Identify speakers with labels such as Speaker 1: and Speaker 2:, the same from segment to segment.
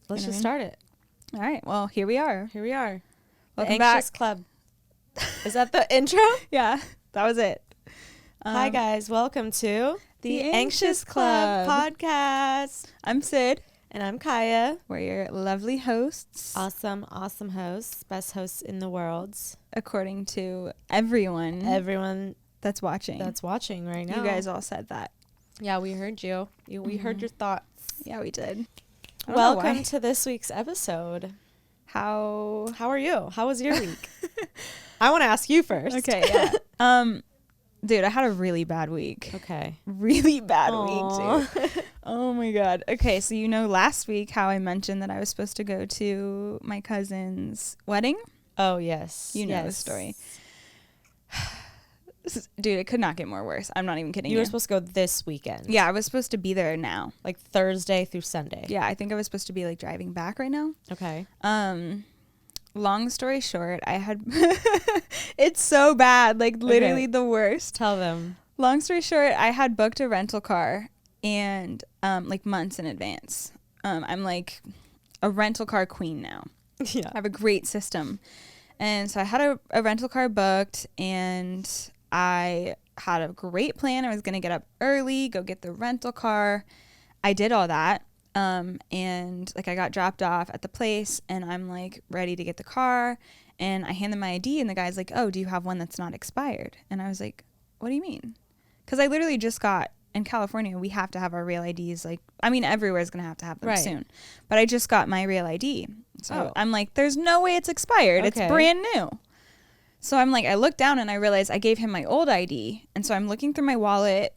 Speaker 1: let's just start it.
Speaker 2: All right. Well, here we are.
Speaker 1: Welcome
Speaker 2: Welcome
Speaker 1: the Anxious Club. Is that the intro?
Speaker 2: Yeah, that was it.
Speaker 1: Hi, guys. Welcome to
Speaker 2: The
Speaker 1: Anxious
Speaker 2: Anxious
Speaker 1: Club
Speaker 2: Club.
Speaker 1: podcast.
Speaker 2: I'm Sid.
Speaker 1: And I'm Kaiya.
Speaker 2: We're your lovely hosts.
Speaker 1: Awesome hosts. Best hosts in the world.
Speaker 2: According to everyone
Speaker 1: That's
Speaker 2: watching
Speaker 1: right now.
Speaker 2: You guys all said that.
Speaker 1: Yeah, we heard you. We heard your thoughts.
Speaker 2: Yeah, we did. I don't know
Speaker 1: Welcome
Speaker 2: why.
Speaker 1: to this week's episode.
Speaker 2: How
Speaker 1: are you? How was your week? I want to ask you first.
Speaker 2: Okay, yeah. Dude, I had a really bad week.
Speaker 1: Okay.
Speaker 2: Really bad
Speaker 1: Aww.
Speaker 2: week, too. Oh my God. Okay, so you know last week how I mentioned that I was supposed to go to my cousin's wedding?
Speaker 1: Oh, yes.
Speaker 2: You know the story. Dude, it could not get more worse. I'm not even kidding you.
Speaker 1: You were supposed to go this weekend.
Speaker 2: Yeah, I was supposed to be there now.
Speaker 1: Like Thursday through Sunday.
Speaker 2: Yeah, I think I was supposed to be like driving back right now.
Speaker 1: Okay.
Speaker 2: Long story short, I had it's so bad, like literally the worst.
Speaker 1: Tell them.
Speaker 2: Long story short, I had booked a rental car and like months in advance. I'm like a rental car queen now.
Speaker 1: Yeah.
Speaker 2: I have a great system. And so I had a rental car booked and I had a great plan. I was going to get up early, go get the rental car. I did all that. And like I got dropped off at the place and I'm like ready to get the car and I hand them my ID and the guy's like, "Oh, do you have one that's not expired?" And I was like, "What do you mean?" Because I literally just got, in California, we have to have our real IDs. Like, I mean, everywhere's going to have them soon. But I just got my real ID. So I'm like, there's no way it's expired.
Speaker 1: Okay.
Speaker 2: It's brand new. So I'm like, I look down and I realize I gave him my old ID. And so I'm looking through my wallet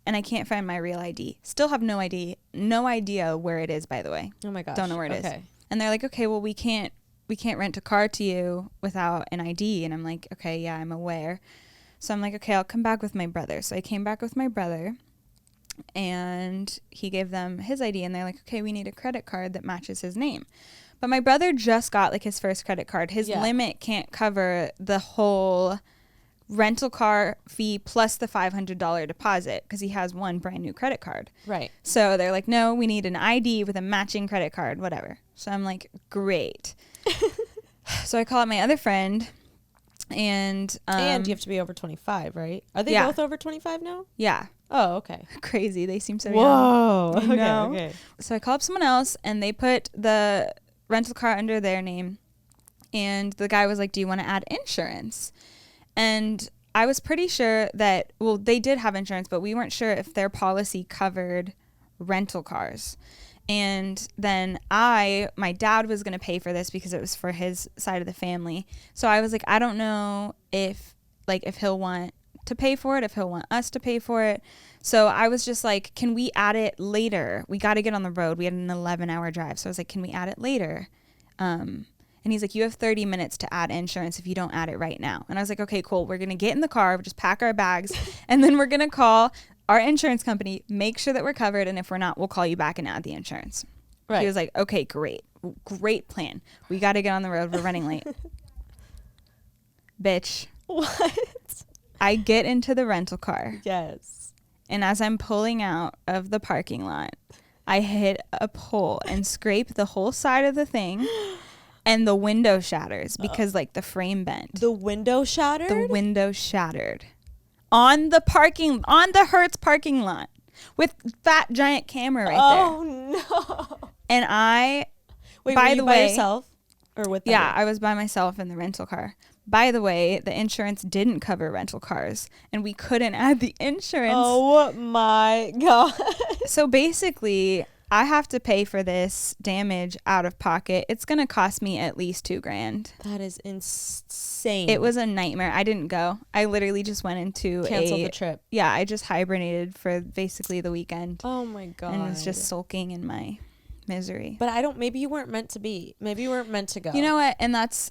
Speaker 2: and I can't find my real ID. Still have no idea where it is, by the way.
Speaker 1: Oh my gosh.
Speaker 2: Don't know where it is. And they're like, "Okay, well, we can't rent a car to you without an ID." And I'm like, "Okay, yeah, I'm aware." So I'm like, "Okay, I'll come back with my brother." So I came back with my brother and he gave them his ID and they're like, "Okay, we need a credit card that matches his name." But my brother just got like his first credit card. His limit can't cover the whole rental car fee plus the $500 deposit because he has one brand new credit card.
Speaker 1: Right.
Speaker 2: So they're like, "No, we need an ID with a matching credit card," whatever. So I'm like, great. So I call up my other friend and
Speaker 1: you have to be over 25, right? Are they both over 25 now?
Speaker 2: Yeah.
Speaker 1: Oh, okay.
Speaker 2: Crazy. They seem so
Speaker 1: Whoa.
Speaker 2: young.
Speaker 1: Okay.
Speaker 2: So I call up someone else and they put the rental car under their name. And the guy was like, "Do you want to add insurance?" And I was pretty sure that, well, they did have insurance, but we weren't sure if their policy covered rental cars. And then my dad was going to pay for this because it was for his side of the family. So I was like, I don't know if he'll want to pay for it, if he'll want us to pay for it. So I was just like, "Can we add it later? We got to get on the road." We had an 11-hour drive. So I was like, "Can we add it later?" And he's like, "You have 30 minutes to add insurance if you don't add it right now." And I was like, "Okay, cool. We're going to get in the car, just pack our bags, and then we're going to call our insurance company, make sure that we're covered, and if we're not, we'll call you back and add the insurance." Right. He was like, "Okay, great. Great plan. We got to get on the road. We're running late." Bitch.
Speaker 1: What?
Speaker 2: I get into the rental car.
Speaker 1: Yes.
Speaker 2: And as I'm pulling out of the parking lot, I hit a pole and scrape the whole side of the thing. And the window shatters because like the frame bent.
Speaker 1: The window shattered?
Speaker 2: The window shattered. On the Hertz parking lot with fat giant camera right there.
Speaker 1: Oh no.
Speaker 2: And
Speaker 1: Wait,
Speaker 2: by
Speaker 1: were
Speaker 2: the
Speaker 1: you
Speaker 2: way,
Speaker 1: by yourself or with them?
Speaker 2: Yeah, I was by myself in the rental car. By the way, the insurance didn't cover rental cars and we couldn't add the insurance.
Speaker 1: Oh my God.
Speaker 2: So basically, I have to pay for this damage out of pocket. It's going to cost me at least $2,000.
Speaker 1: That is insane.
Speaker 2: It was a nightmare. I didn't go. I literally just went into
Speaker 1: Canceled the trip.
Speaker 2: Yeah, I just hibernated for basically the weekend.
Speaker 1: Oh my God.
Speaker 2: And was just sulking in my misery.
Speaker 1: But maybe you weren't meant to be. Maybe you weren't meant to go.
Speaker 2: You know what? And that's,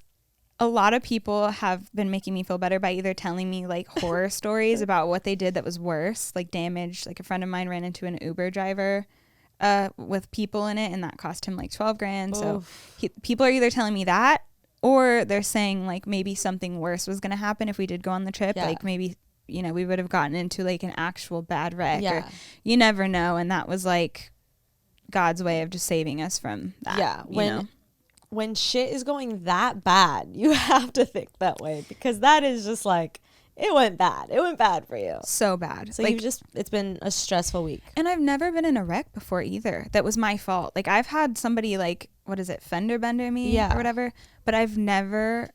Speaker 2: a lot of people have been making me feel better by either telling me like horror stories about what they did that was worse, like damage. Like a friend of mine ran into an Uber driver with people in it and that cost him like $12,000. So people are either telling me that or they're saying like maybe something worse was going to happen if we did go on the trip. Like maybe, you know, we would have gotten into like an actual bad wreck or you never know. And that was like God's way of just saving us from that.
Speaker 1: Yeah. When shit is going that bad, you have to think that way, because that is just like, it went bad. It went bad for you.
Speaker 2: So bad.
Speaker 1: So it's been a stressful week.
Speaker 2: And I've never been in a wreck before either. That was my fault. Like, I've had somebody like, what is it, fender bender me or whatever, but I've never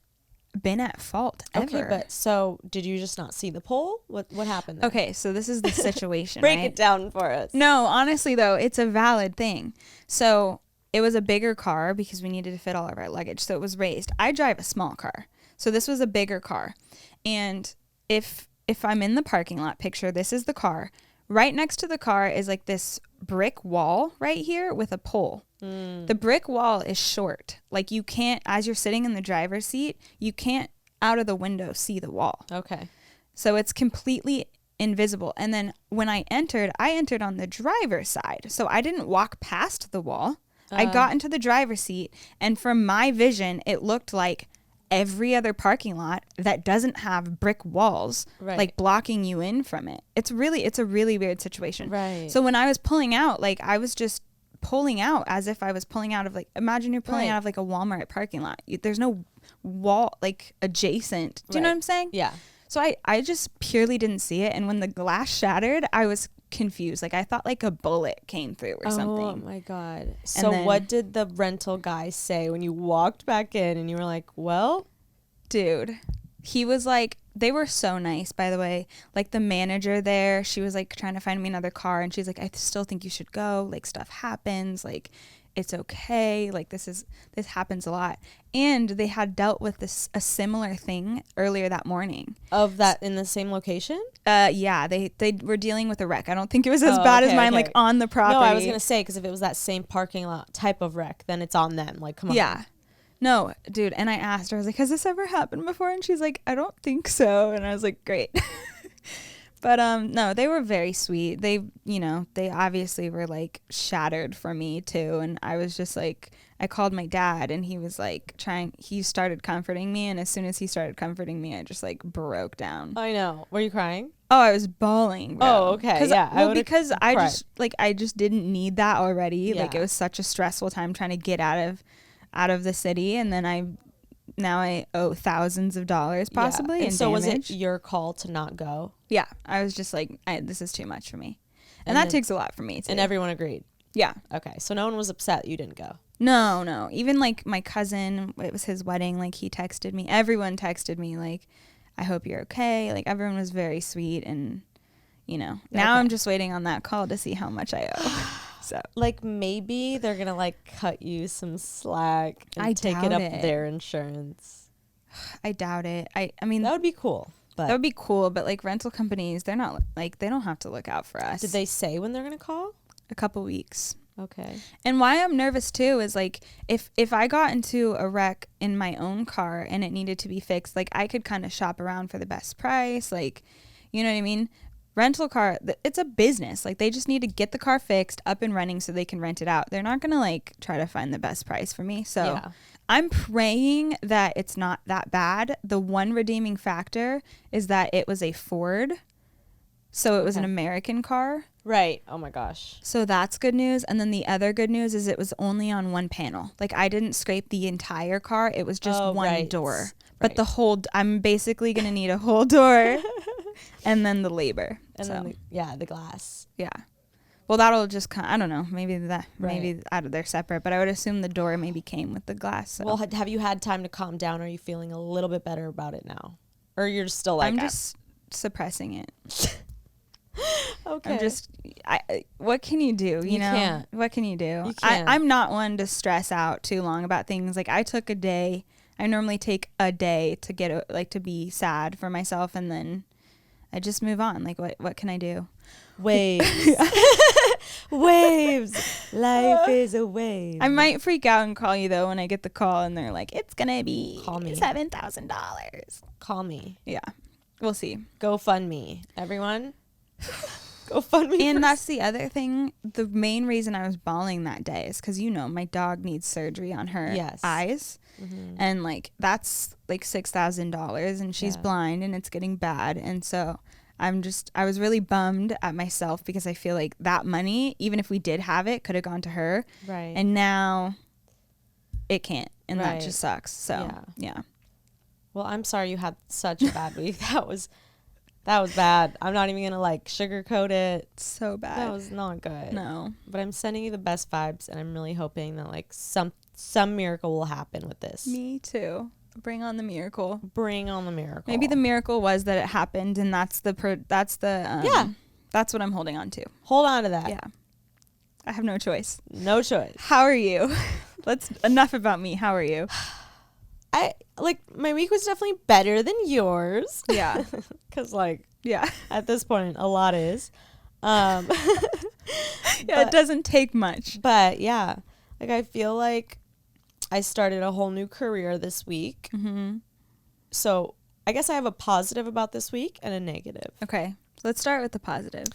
Speaker 2: been at fault ever.
Speaker 1: Okay, but so did you just not see the pole? What happened there?
Speaker 2: Okay, so this is the situation.
Speaker 1: Break
Speaker 2: right?
Speaker 1: it down for us.
Speaker 2: No, honestly though, it's a valid thing. So it was a bigger car because we needed to fit all of our luggage, so it was raised. I drive a small car, so this was a bigger car. And if I'm in the parking lot, picture this is the car. Right next to the car is like this brick wall right here with a pole. The brick wall is short. Like, you can't, as you're sitting in the driver's seat, you can't out of the window see the wall.
Speaker 1: Okay.
Speaker 2: So it's completely invisible. And then when I entered on the driver's side. So I didn't walk past the wall. I got into the driver's seat, and from my vision, it looked like every other parking lot that doesn't have brick walls, like blocking you in from it. It's a really weird situation.
Speaker 1: Right.
Speaker 2: So when I was pulling out, like, I was just pulling out as if I was pulling out of, like, imagine you're pulling out of like a Walmart parking lot. There's no wall like adjacent. Do you know what I'm saying?
Speaker 1: Yeah.
Speaker 2: So I just purely didn't see it, and when the glass shattered, I was confused. Like, I thought like a bullet came through or something.
Speaker 1: Oh my God. So what did the rental guy say when you walked back in and you were like, well,
Speaker 2: dude, he was like, they were so nice, by the way. Like, the manager there, she was like trying to find me another car, and she's like, I still think you should go. Like, stuff happens. Like, it's okay. Like, this happens a lot. And they had dealt with a similar thing earlier that morning.
Speaker 1: Of that in the same location?
Speaker 2: Yeah, they were dealing with a wreck. I don't think it was as bad as mine, like, on the property.
Speaker 1: No, I was going to say, because if it was that same parking lot type of wreck, then it's on them. Like, come on.
Speaker 2: Yeah. No, dude. And I asked her, I was like, has this ever happened before? And she's like, I don't think so. And I was like, great. But no, they were very sweet. They obviously were like shattered for me too. And I was just like, I called my dad, and he was like he started comforting me. And as soon as he started comforting me, I just like broke down.
Speaker 1: I know. Were you crying?
Speaker 2: Oh, I was bawling, bro.
Speaker 1: Oh, okay. Yeah.
Speaker 2: Because I just didn't need that already. Yeah. Like, it was such a stressful time trying to get out of the city. And then now I owe thousands of dollars possibly.
Speaker 1: And so damage. Was it your call to not go?
Speaker 2: Yeah. I was just like, this is too much for me. And that takes a lot for me too.
Speaker 1: And everyone agreed?
Speaker 2: Yeah.
Speaker 1: Okay. So no one was upset you didn't go?
Speaker 2: No. Even like my cousin, it was his wedding. Like, he texted me. Everyone texted me like, I hope you're okay. Like, everyone was very sweet. And, now I'm just waiting on that call to see how much I owe. So,
Speaker 1: like, maybe they're gonna like cut you some slack and take it up their insurance.
Speaker 2: I doubt it. I mean,
Speaker 1: that would be cool.
Speaker 2: That would be cool, but like, rental companies, they're not like, they don't have to look out for us.
Speaker 1: Did they say when they're gonna call?
Speaker 2: A couple weeks.
Speaker 1: Okay.
Speaker 2: And why I'm nervous too is like, if I got into a wreck in my own car and it needed to be fixed, like, I could kind of shop around for the best price. Like, you know what I mean? Rental car, it's a business. Like, they just need to get the car fixed, up and running, so they can rent it out. They're not going to like try to find the best price for me. So I'm praying that it's not that bad. The one redeeming factor is that it was a Ford. So it was an American car.
Speaker 1: Right. Oh my gosh.
Speaker 2: So that's good news. And then the other good news is it was only on one panel. Like, I didn't scrape the entire car. It was just one door. But I'm basically going to need a whole door and then the labor.
Speaker 1: And then the glass.
Speaker 2: Yeah. Well, that'll just I don't know. Maybe they're separate, but I would assume the door maybe came with the glass. So.
Speaker 1: Well, have you had time to calm down? Are you feeling a little bit better about it now? Or you're still like,
Speaker 2: I'm just suppressing it.
Speaker 1: Okay.
Speaker 2: What can you do? You know,
Speaker 1: can't.
Speaker 2: What can you do?
Speaker 1: You can't.
Speaker 2: I'm not one to stress out too long about things. Like, I took a day. I normally take a day to get to be sad for myself, and then I just move on. Like, what can I do?
Speaker 1: Waves. Waves. Life is a wave.
Speaker 2: I might freak out and call you though when I get the call and they're like, it's gonna be $7,000.
Speaker 1: Call me.
Speaker 2: Yeah, we'll see.
Speaker 1: GoFundMe, everyone. GoFundMe.
Speaker 2: And that's the other thing. The main reason I was bawling that day is because my dog needs surgery on her eyes, and like that's like $6,000, and she's blind and it's getting bad, and so I was really bummed at myself because I feel like that money, even if we did have it, could have gone to her.
Speaker 1: Right.
Speaker 2: And now it can't. And
Speaker 1: Right.
Speaker 2: that just sucks. So, yeah.
Speaker 1: Well, I'm sorry you had such a bad week. That was bad. I'm not even going to like sugarcoat it.
Speaker 2: So bad.
Speaker 1: That was not good.
Speaker 2: No.
Speaker 1: But I'm sending you the best vibes, and I'm really hoping that like some miracle will happen with this.
Speaker 2: Me too. Bring on the miracle.
Speaker 1: Bring on the miracle.
Speaker 2: Maybe the miracle was that it happened, and that's what I'm holding on to.
Speaker 1: Hold on to that.
Speaker 2: Yeah. I have no choice.
Speaker 1: No choice.
Speaker 2: How are you? Enough about me. How are you?
Speaker 1: My week was definitely better than yours.
Speaker 2: Yeah.
Speaker 1: Cause like,
Speaker 2: yeah,
Speaker 1: at this point a lot is,
Speaker 2: yeah, it doesn't take much.
Speaker 1: But yeah, like I feel like I started a whole new career this week. Mm-hmm. So I guess I have a positive about this week and a negative.
Speaker 2: Okay. So let's start with the positive.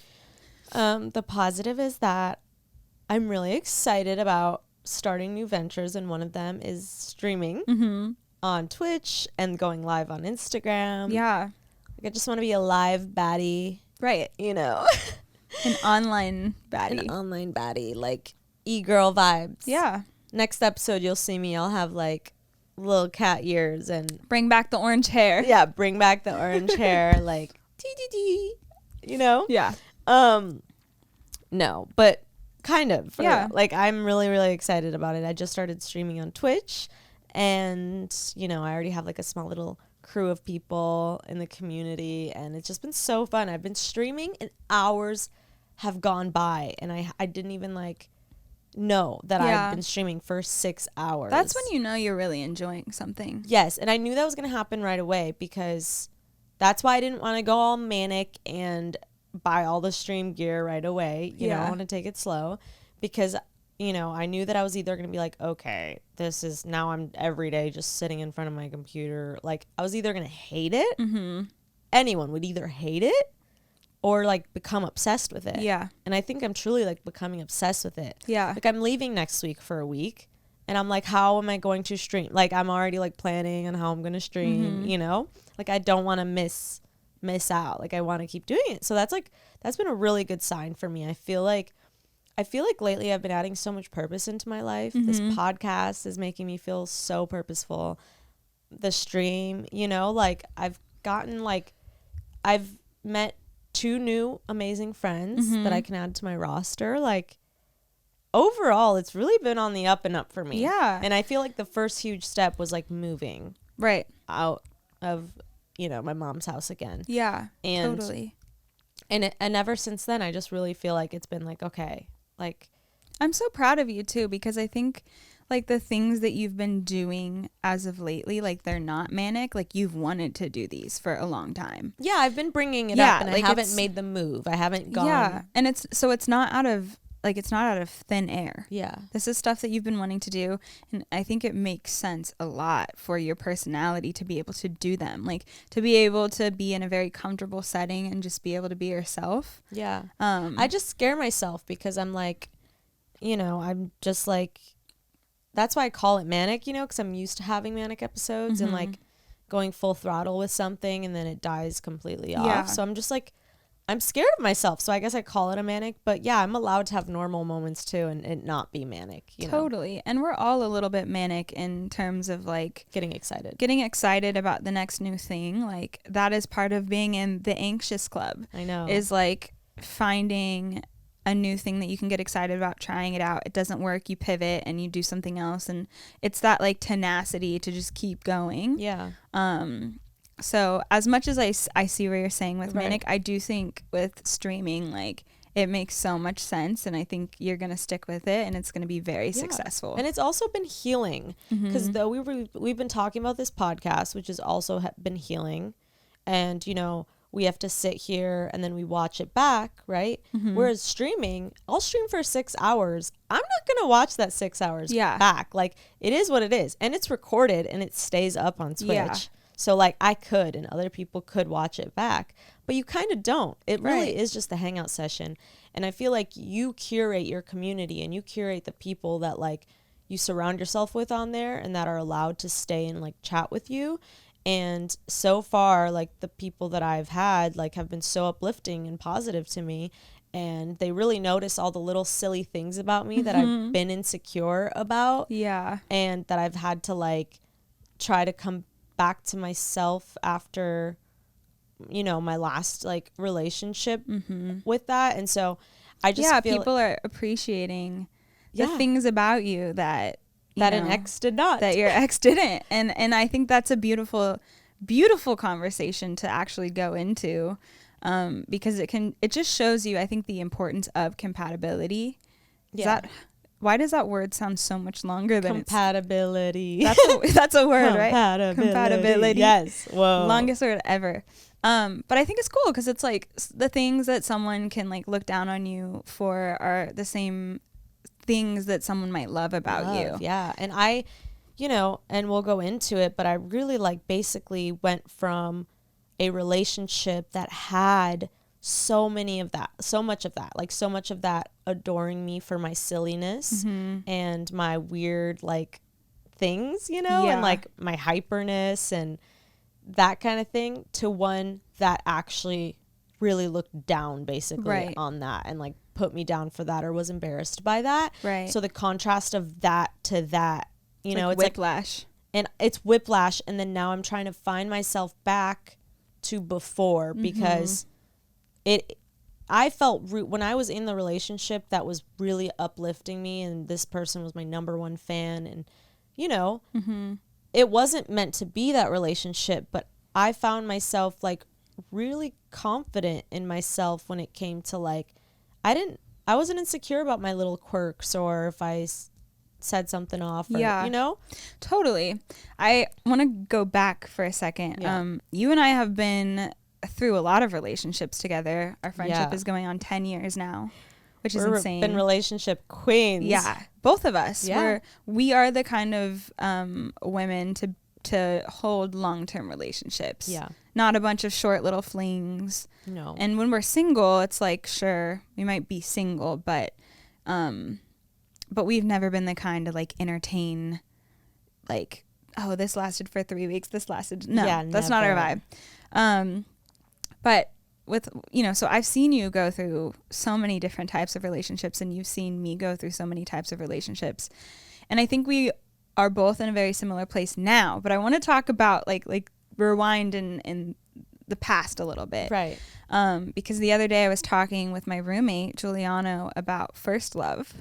Speaker 1: The positive is that I'm really excited about starting new ventures, and one of them is streaming on Twitch and going live on Instagram.
Speaker 2: Yeah.
Speaker 1: Like I just want to be a live baddie.
Speaker 2: Right.
Speaker 1: You know?
Speaker 2: An online baddie.
Speaker 1: An online baddie. Like e-girl vibes.
Speaker 2: Yeah.
Speaker 1: Next episode, you'll see me. I'll have like little cat ears and
Speaker 2: bring back the orange hair.
Speaker 1: Yeah, bring back the orange hair. Like, dee. You know?
Speaker 2: Yeah.
Speaker 1: No, but kind of.
Speaker 2: Yeah.
Speaker 1: Real. Like, I'm really, really excited about it. I just started streaming on Twitch, and, you know, I already have like a small little crew of people in the community, and it's just been so fun. I've been streaming and hours have gone by, and I didn't even like know that I've been streaming for 6 hours.
Speaker 2: That's when you know you're really enjoying something.
Speaker 1: Yes, and I knew that was going to happen right away, because that's why I didn't want to go all manic and buy all the stream gear right away. You know, I want to take it slow, because, you know, I knew that I was either going to be like, okay, this is now I'm every day just sitting in front of my computer. Like, I was either going to hate it. Mm-hmm. Anyone would either hate it or like become obsessed with it.
Speaker 2: Yeah.
Speaker 1: And I think I'm truly like becoming obsessed with it.
Speaker 2: Yeah.
Speaker 1: Like, I'm leaving next week for a week, and I'm like, how am I going to stream? Like, I'm already like planning on how I'm going to stream, you know? Like, I don't want to miss out. Like, I want to keep doing it. So that's been a really good sign for me. I feel like lately I've been adding so much purpose into my life. This podcast is making me feel so purposeful. The stream, you know, like I've met 2 new amazing friends that I can add to my roster. Like, overall, it's really been on the up and up for me.
Speaker 2: Yeah.
Speaker 1: And I feel like the first huge step was like moving out of, you know, my mom's house again.
Speaker 2: Yeah.
Speaker 1: And
Speaker 2: totally.
Speaker 1: And ever since then, I just really feel like it's been like, okay, like,
Speaker 2: I'm so proud of you too, because I think like the things that you've been doing as of lately, like they're not manic. Like, you've wanted to do these for a long time.
Speaker 1: Yeah, I've been bringing it up, and
Speaker 2: like
Speaker 1: I haven't made the move. I haven't gone.
Speaker 2: Yeah, and it's not out of thin air.
Speaker 1: Yeah.
Speaker 2: This is stuff that you've been wanting to do, and I think it makes sense a lot for your personality to be able to do them. Like, to be able to be in a very comfortable setting and just be able to be yourself.
Speaker 1: Yeah. I just scare myself, because I'm like, you know, I'm just like, that's why I call it manic, you know, because I'm used to having manic episodes and like going full throttle with something, and then it dies completely off. So I'm just like, I'm scared of myself. So I guess I call it a manic, but yeah, I'm allowed to have normal moments too, and it not be manic, you know?
Speaker 2: Totally. And we're all a little bit manic in terms of like
Speaker 1: getting excited about
Speaker 2: the next new thing. Like, that is part of being in the anxious club.
Speaker 1: I know.
Speaker 2: Is like finding a new thing that you can get excited about, trying it out. It doesn't work, you pivot and you do something else, and it's that like tenacity to just keep going.
Speaker 1: Yeah.
Speaker 2: So as much as I see where you're saying with manic, I do think with streaming, like, it makes so much sense, and I think you're going to stick with it, and it's going to be very successful.
Speaker 1: And it's also been healing, because though we've been talking about this podcast, which has also been healing, and, you know, we have to sit here and then we watch it back, right? Whereas streaming, I'll stream for 6 hours. I'm not going to watch that 6 hours back. Like, it is what it is, and it's recorded and it stays up on Twitch. Yeah. So like, I could, and other people could watch it back, but you kind of don't. It really is just a hangout session. And I feel like you curate your community, and you curate the people that like you surround yourself with on there, and that are allowed to stay and like chat with you. And so far, like, the people that I've had, like, have been so uplifting and positive to me. And they really notice all the little silly things about me that I've been insecure about.
Speaker 2: Yeah.
Speaker 1: And that I've had to, like, try to come back to myself after, you know, my last, like, relationship with that. And so I just feel
Speaker 2: people are appreciating the things about you that
Speaker 1: an ex did not,
Speaker 2: that your ex didn't. And I think that's a beautiful conversation to actually go into, because it just shows you, I think, the importance of compatibility. Why does that word sound so much longer than
Speaker 1: compatibility?
Speaker 2: That's a word, right? Compatibility.
Speaker 1: Yes. Whoa.
Speaker 2: Longest word ever. But I think it's cool because it's like the things that someone can, like, look down on you for are the same things that someone might love about you.
Speaker 1: Yeah. And I, you know, and we'll go into it, but I really, like, basically went from a relationship that had so much of that adoring me for my silliness and my weird, like, things, you know, and, like, my hyperness and that kind of thing, to one that actually really looked down basically on that and, like, put me down for that or was embarrassed by that.
Speaker 2: Right.
Speaker 1: So the contrast of that to that, you know, it's
Speaker 2: whiplash.
Speaker 1: And it's whiplash. And then now I'm trying to find myself back to before, because I felt when I was in the relationship that was really uplifting me, and this person was my number one fan, and, you know, it wasn't meant to be that relationship, but I found myself, like, really confident in myself when it came to, like, I wasn't insecure about my little quirks or if I said something off or, you know?
Speaker 2: Totally. I want to go back for a second. You and I have been through a lot of relationships together. Our friendship is going on 10 years now, which is insane.
Speaker 1: We've been relationship queens.
Speaker 2: Yeah. Both of us.
Speaker 1: Yeah.
Speaker 2: We are the kind of women to hold long-term relationships.
Speaker 1: Yeah.
Speaker 2: Not a bunch of short little flings.
Speaker 1: No.
Speaker 2: And when we're single, it's like, sure, we might be single, but we've never been the kind to, like, entertain, like, oh, this lasted for 3 weeks. This lasted. No, that's not our vibe. But with, you know, so I've seen you go through so many different types of relationships, and you've seen me go through so many types of relationships. And I think we are both in a very similar place now, but I want to talk about, like rewind in the past a little bit.
Speaker 1: Right.
Speaker 2: Because the other day I was talking with my roommate, Giuliano, about first love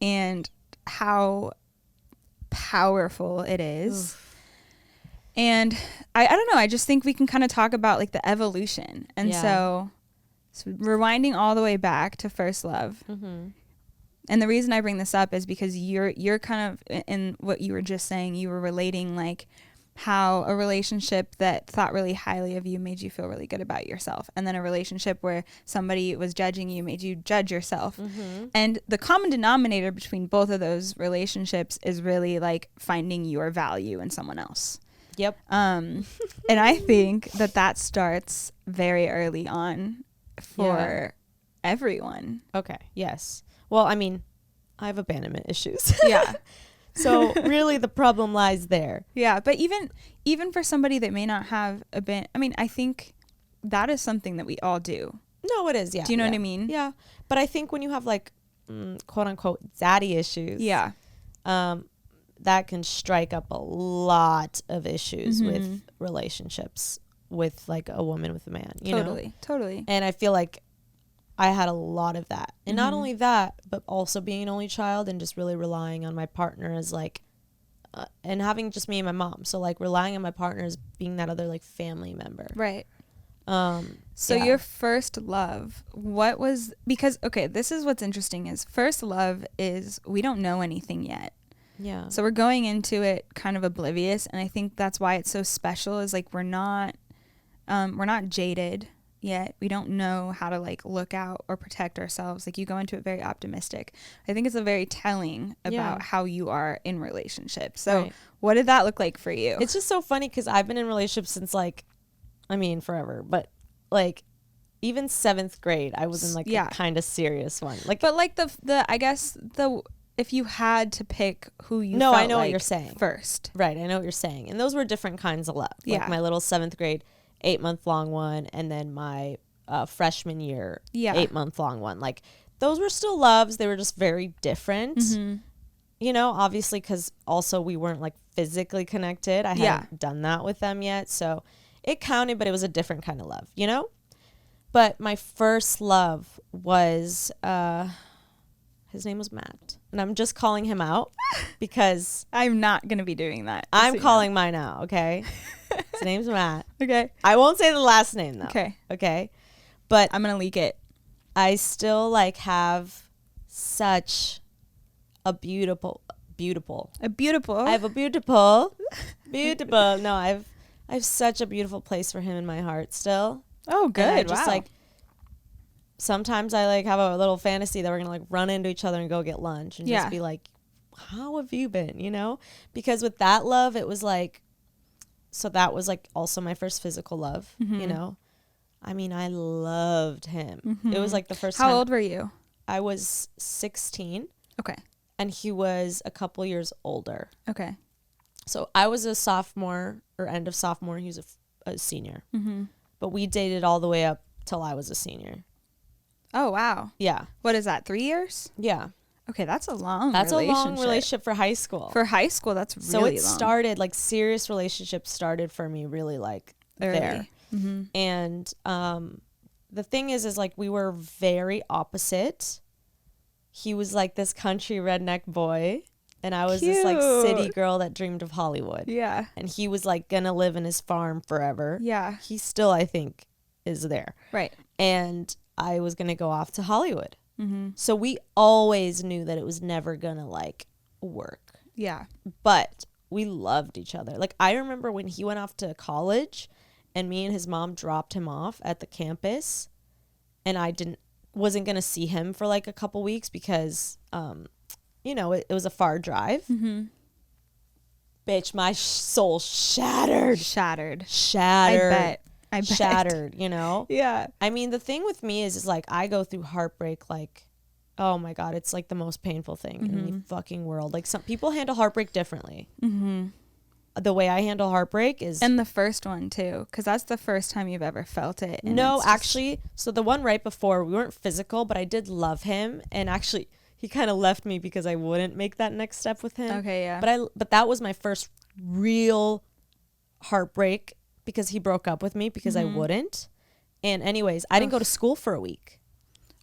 Speaker 2: and how powerful it is. Oof. And I don't know, I just think we can kind of talk about, like, the evolution. And so rewinding all the way back to first love. And the reason I bring this up is because you're kind of, in what you were just saying, you were relating, like, how a relationship that thought really highly of you made you feel really good about yourself, and then a relationship where somebody was judging you made you judge yourself. And the common denominator between both of those relationships is really, like, finding your value in someone else.
Speaker 1: Yep.
Speaker 2: And I think that starts very early on for everyone.
Speaker 1: Okay. Yes. Well, I mean, I have abandonment issues.
Speaker 2: Yeah.
Speaker 1: So really the problem lies there.
Speaker 2: Yeah. But even for somebody that may not have I mean, I think that is something that we all do.
Speaker 1: No, it is. Yeah.
Speaker 2: Do you know what I mean?
Speaker 1: Yeah. But I think when you have, like, quote unquote daddy issues.
Speaker 2: Yeah.
Speaker 1: That can strike up a lot of issues with relationships with, like, a woman with a man, you know?
Speaker 2: Totally.
Speaker 1: And I feel like I had a lot of that. And not only that, but also being an only child and just really relying on my partner as, like, and having just me and my mom. So, like, relying on my partner as being that other, like, family member.
Speaker 2: Right. So your first love, because, okay, this is what's interesting is first love is we don't know anything yet.
Speaker 1: Yeah.
Speaker 2: So we're going into it kind of oblivious. And I think that's why it's so special, is, like, we're not jaded yet. We don't know how to, like, look out or protect ourselves. Like, you go into it very optimistic. I think it's a very telling about how you are in relationships. So what did that look like for you?
Speaker 1: It's just so funny because I've been in relationships since, like, I mean, forever, but, like, even 7th grade, I was in, like, a kind of serious one. Like,
Speaker 2: but, like, I guess if you had to pick who you
Speaker 1: No,
Speaker 2: felt
Speaker 1: I know
Speaker 2: like
Speaker 1: what you're saying.
Speaker 2: first.
Speaker 1: Right, I know what you're saying. And those were different kinds of love. Like
Speaker 2: Yeah.
Speaker 1: my little 7th grade 8-month long one, and then my freshman year 8-month long one. Like those were still loves. They were just very different.
Speaker 2: Mm-hmm.
Speaker 1: You know, obviously, because also we weren't like physically connected. I hadn't done that with them yet. So it counted, but it was a different kind of love, you know? But my first love was, his name was Matt. And I'm just calling him out because
Speaker 2: I'm not going to be doing that.
Speaker 1: I'm calling mine out, okay? His name's Matt.
Speaker 2: Okay.
Speaker 1: I won't say the last name, though.
Speaker 2: Okay.
Speaker 1: Okay? But
Speaker 2: I'm going to leak it.
Speaker 1: I still, like, have such a beautiful.
Speaker 2: A beautiful.
Speaker 1: I have a beautiful. No, I have such a beautiful place for him in my heart still.
Speaker 2: Oh, good.
Speaker 1: And I just,
Speaker 2: wow.
Speaker 1: like, sometimes I, like, have a little fantasy that we're going to, like, run into each other and go get lunch and just be like, how have you been, you know? Because with that love, it was, like, so that was, like, also my first physical love, you know? I mean, I loved him. Mm-hmm. It was, like, the first time.
Speaker 2: How old were you?
Speaker 1: I was 16.
Speaker 2: Okay.
Speaker 1: And he was a couple years older.
Speaker 2: Okay.
Speaker 1: So I was a sophomore or end of sophomore. He was a senior. Mm-hmm. But we dated all the way up till I was a senior.
Speaker 2: Oh, wow.
Speaker 1: Yeah.
Speaker 2: What is that, 3 years?
Speaker 1: Yeah.
Speaker 2: Okay, that's a long relationship.
Speaker 1: That's a long relationship for high school.
Speaker 2: For high school, that's really long.
Speaker 1: So it started, like, serious relationships started for me really, like,
Speaker 2: early.
Speaker 1: There. Mm-hmm. And the thing is, like, we were very opposite. He was, like, this country redneck boy. And I was this, like, city girl that dreamed of Hollywood.
Speaker 2: Yeah.
Speaker 1: And he was, like, gonna live in his farm forever.
Speaker 2: Yeah.
Speaker 1: He still, I think, is there.
Speaker 2: Right.
Speaker 1: And I was gonna go off to Hollywood.
Speaker 2: Mm-hmm.
Speaker 1: So we always knew that it was never gonna, like, work.
Speaker 2: Yeah.
Speaker 1: But we loved each other. Like, I remember when he went off to college and me and his mom dropped him off at the campus, and I wasn't gonna see him for, like, a couple weeks because you know, it was a far drive. Mm-hmm. Bitch, my soul shattered. I bet. Shattered, you know?
Speaker 2: Yeah.
Speaker 1: I mean, the thing with me is like, I go through heartbreak, like, oh my God, it's like the most painful thing in the fucking world. Like, some people handle heartbreak differently. Mm-hmm. The way I handle heartbreak is...
Speaker 2: And the first one, too, because that's the first time you've ever felt it.
Speaker 1: No, actually, so the one right before, we weren't physical, but I did love him. And actually... He kind of left me because I wouldn't make that next step with him.
Speaker 2: Okay, yeah.
Speaker 1: But that was my first real heartbreak because he broke up with me because I wouldn't. And anyways, I didn't go to school for a week.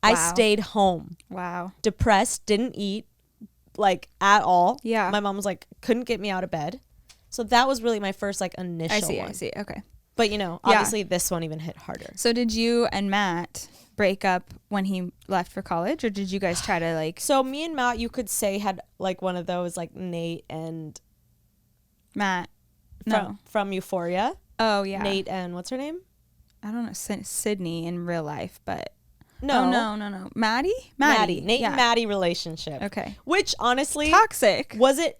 Speaker 1: Wow. I stayed home.
Speaker 2: Wow.
Speaker 1: Depressed, didn't eat, like, at all.
Speaker 2: Yeah.
Speaker 1: My mom was like, couldn't get me out of bed. So that was really my first, like, initial one.
Speaker 2: I see. Okay.
Speaker 1: But, you know, obviously this one even hit harder.
Speaker 2: So did you and Matt break up when he left for college, or did you guys try to, like...
Speaker 1: So me and Matt, you could say, had, like, one of those, like, Nate and...
Speaker 2: Matt.
Speaker 1: From Euphoria.
Speaker 2: Oh, yeah.
Speaker 1: Nate and what's her name?
Speaker 2: I don't know, Sydney in real life, but...
Speaker 1: No.
Speaker 2: Oh, no. Maddie.
Speaker 1: Nate and Maddie relationship.
Speaker 2: Okay.
Speaker 1: Which, honestly...
Speaker 2: Toxic.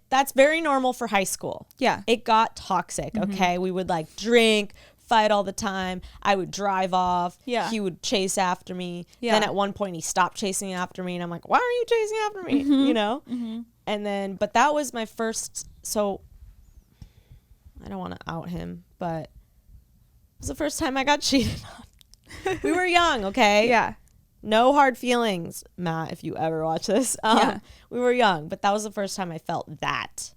Speaker 1: That's very normal for high school.
Speaker 2: Yeah.
Speaker 1: It got toxic, okay? We would, like, drink... fight all the time. I would drive off. Yeah. He would chase after me. Yeah. Then at one point he stopped chasing after me and I'm like, why are you chasing after me? You know? Mm-hmm. And then, but that was my first, so I don't want to out him, but it was the first time I got cheated on. We were young, okay?
Speaker 2: Yeah.
Speaker 1: No hard feelings, Matt, if you ever watch this. We were young, but that was the first time I felt that.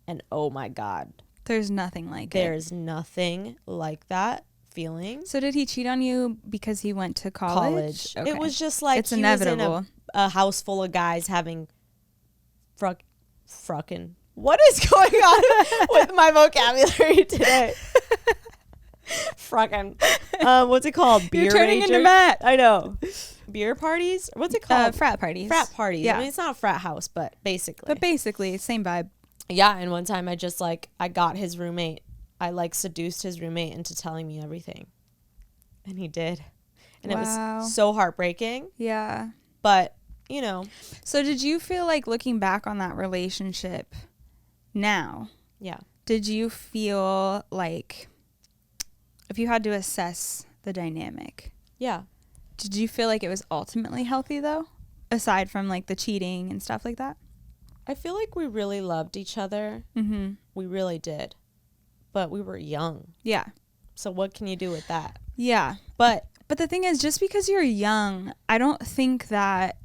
Speaker 1: And oh my God.
Speaker 2: There's nothing like
Speaker 1: There's nothing like that feeling.
Speaker 2: So did he cheat on you because he went to college?
Speaker 1: Okay. It was just like
Speaker 2: it's inevitable.
Speaker 1: Was in a house full of guys having fruckin'. What is going on with my vocabulary today? Fruckin'. What's it called? Beer
Speaker 2: You're turning
Speaker 1: ragers?
Speaker 2: into Matt.
Speaker 1: I know. Beer parties? What's it called?
Speaker 2: Frat parties.
Speaker 1: Frat parties.
Speaker 2: Yeah.
Speaker 1: I mean, it's not a frat house, but basically.
Speaker 2: Same vibe.
Speaker 1: Yeah, and one time I just, like, I got his roommate. I, like, seduced his roommate into telling me everything. And he did. And it was so heartbreaking.
Speaker 2: Yeah.
Speaker 1: But, you know.
Speaker 2: So did you feel like, looking back on that relationship now?
Speaker 1: Yeah.
Speaker 2: Did you feel like, if you had to assess the dynamic?
Speaker 1: Yeah.
Speaker 2: Did you feel like it was ultimately healthy, though? Aside from, like, the cheating and stuff like that?
Speaker 1: I feel like we really loved each other.
Speaker 2: Mm-hmm.
Speaker 1: We really did. But we were young.
Speaker 2: Yeah.
Speaker 1: So what can you do with that?
Speaker 2: Yeah.
Speaker 1: But
Speaker 2: the thing is, just because you're young, I don't think that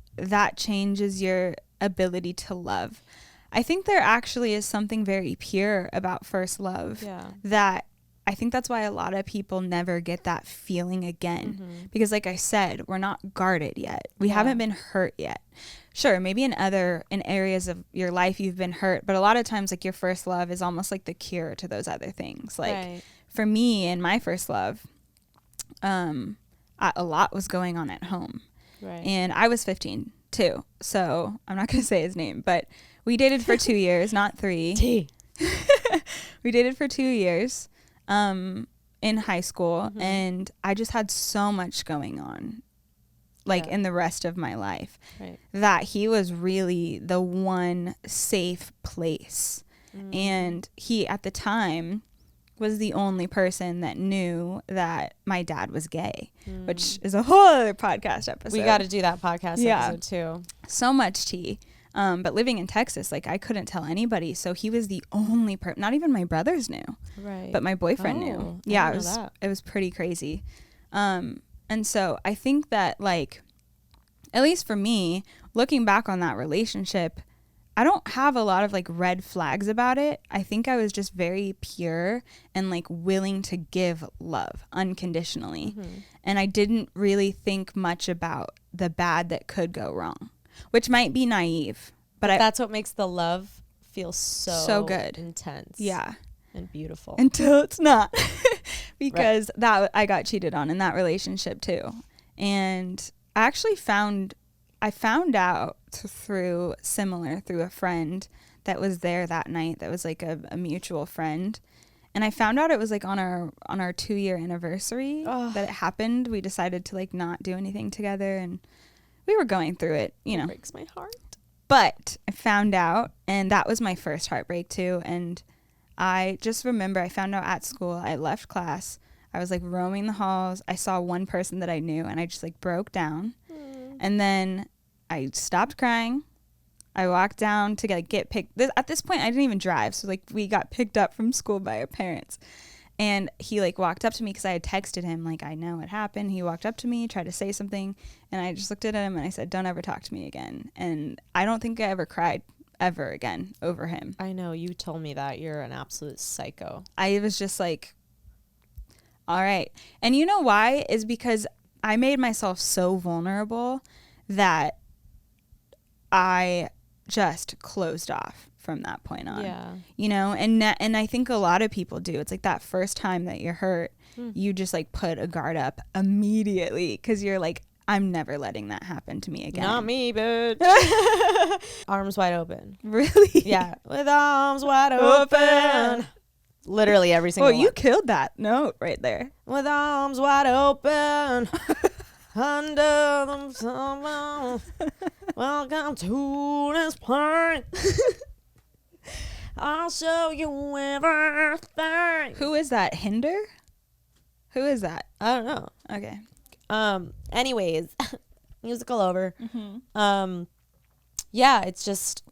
Speaker 2: changes your ability to love. I think there actually is something very pure about first love.
Speaker 1: Yeah.
Speaker 2: That I think that's why a lot of people never get that feeling again. Because like I said, we're not guarded yet. We haven't been hurt yet. Sure, maybe in areas of your life you've been hurt, but a lot of times like your first love is almost like the cure to those other things. Like for me in my first love, a lot was going on at home. Right. And I was 15 too. So I'm not going to say his name, but we dated for 2 years, not 3. We dated for 2 years in high school, and I just had so much going on, like in the rest of my life, that he was really the one safe place. And he, at the time, was the only person that knew that my dad was gay, which is a whole other podcast episode.
Speaker 1: We got to do that podcast episode too. So much tea.
Speaker 2: But living in Texas, like I couldn't tell anybody. So he was the only person, not even my brothers knew, but my boyfriend knew. Yeah, it was pretty crazy. And so I think that like, at least for me, looking back on that relationship, I don't have a lot of like red flags about it. I think I was just very pure and like willing to give love unconditionally. And I didn't really think much about the bad that could go wrong, which might be naive, but
Speaker 1: that's what makes the love feel so
Speaker 2: good,
Speaker 1: intense.
Speaker 2: Yeah.
Speaker 1: And beautiful.
Speaker 2: Until it's not. Because that I got cheated on in that relationship too. And I actually found out through a friend that was there that night, that was like a mutual friend. And I found out it was like on our 2-year anniversary that it happened. We decided to like not do anything together, and we were going through it, you know.
Speaker 1: It breaks my heart.
Speaker 2: But I found out, and that was my first heartbreak too. And I just remember I found out at school. I left class. I was like roaming the halls. I saw one person that I knew, and I just like broke down. And then I stopped crying. I walked down to get picked. At this point, I didn't even drive. So like we got picked up from school by our parents. And he like walked up to me because I had texted him like, I know what happened. He walked up to me, tried to say something. And I just looked at him and I said, don't ever talk to me again. And I don't think I ever cried ever again over him.
Speaker 1: I know. You told me that. You're an absolute psycho.
Speaker 2: I was just like, all right. And you know why? Is because I made myself so vulnerable that I just closed off from that point on.
Speaker 1: Yeah.
Speaker 2: You know, and I think a lot of people do. It's like that first time that you're hurt, you just like put a guard up immediately because you're like, I'm never letting that happen to me again.
Speaker 1: Not me, bitch. Arms wide open.
Speaker 2: Really?
Speaker 1: Yeah. With arms wide open. Literally every single one.
Speaker 2: You killed that note right there.
Speaker 1: With arms wide open. Under the sun. Welcome to this point. I'll show you everything.
Speaker 2: Who is that? Hinder? Who is that?
Speaker 1: I don't know.
Speaker 2: Okay.
Speaker 1: Anyways, musical over. Yeah, it's just,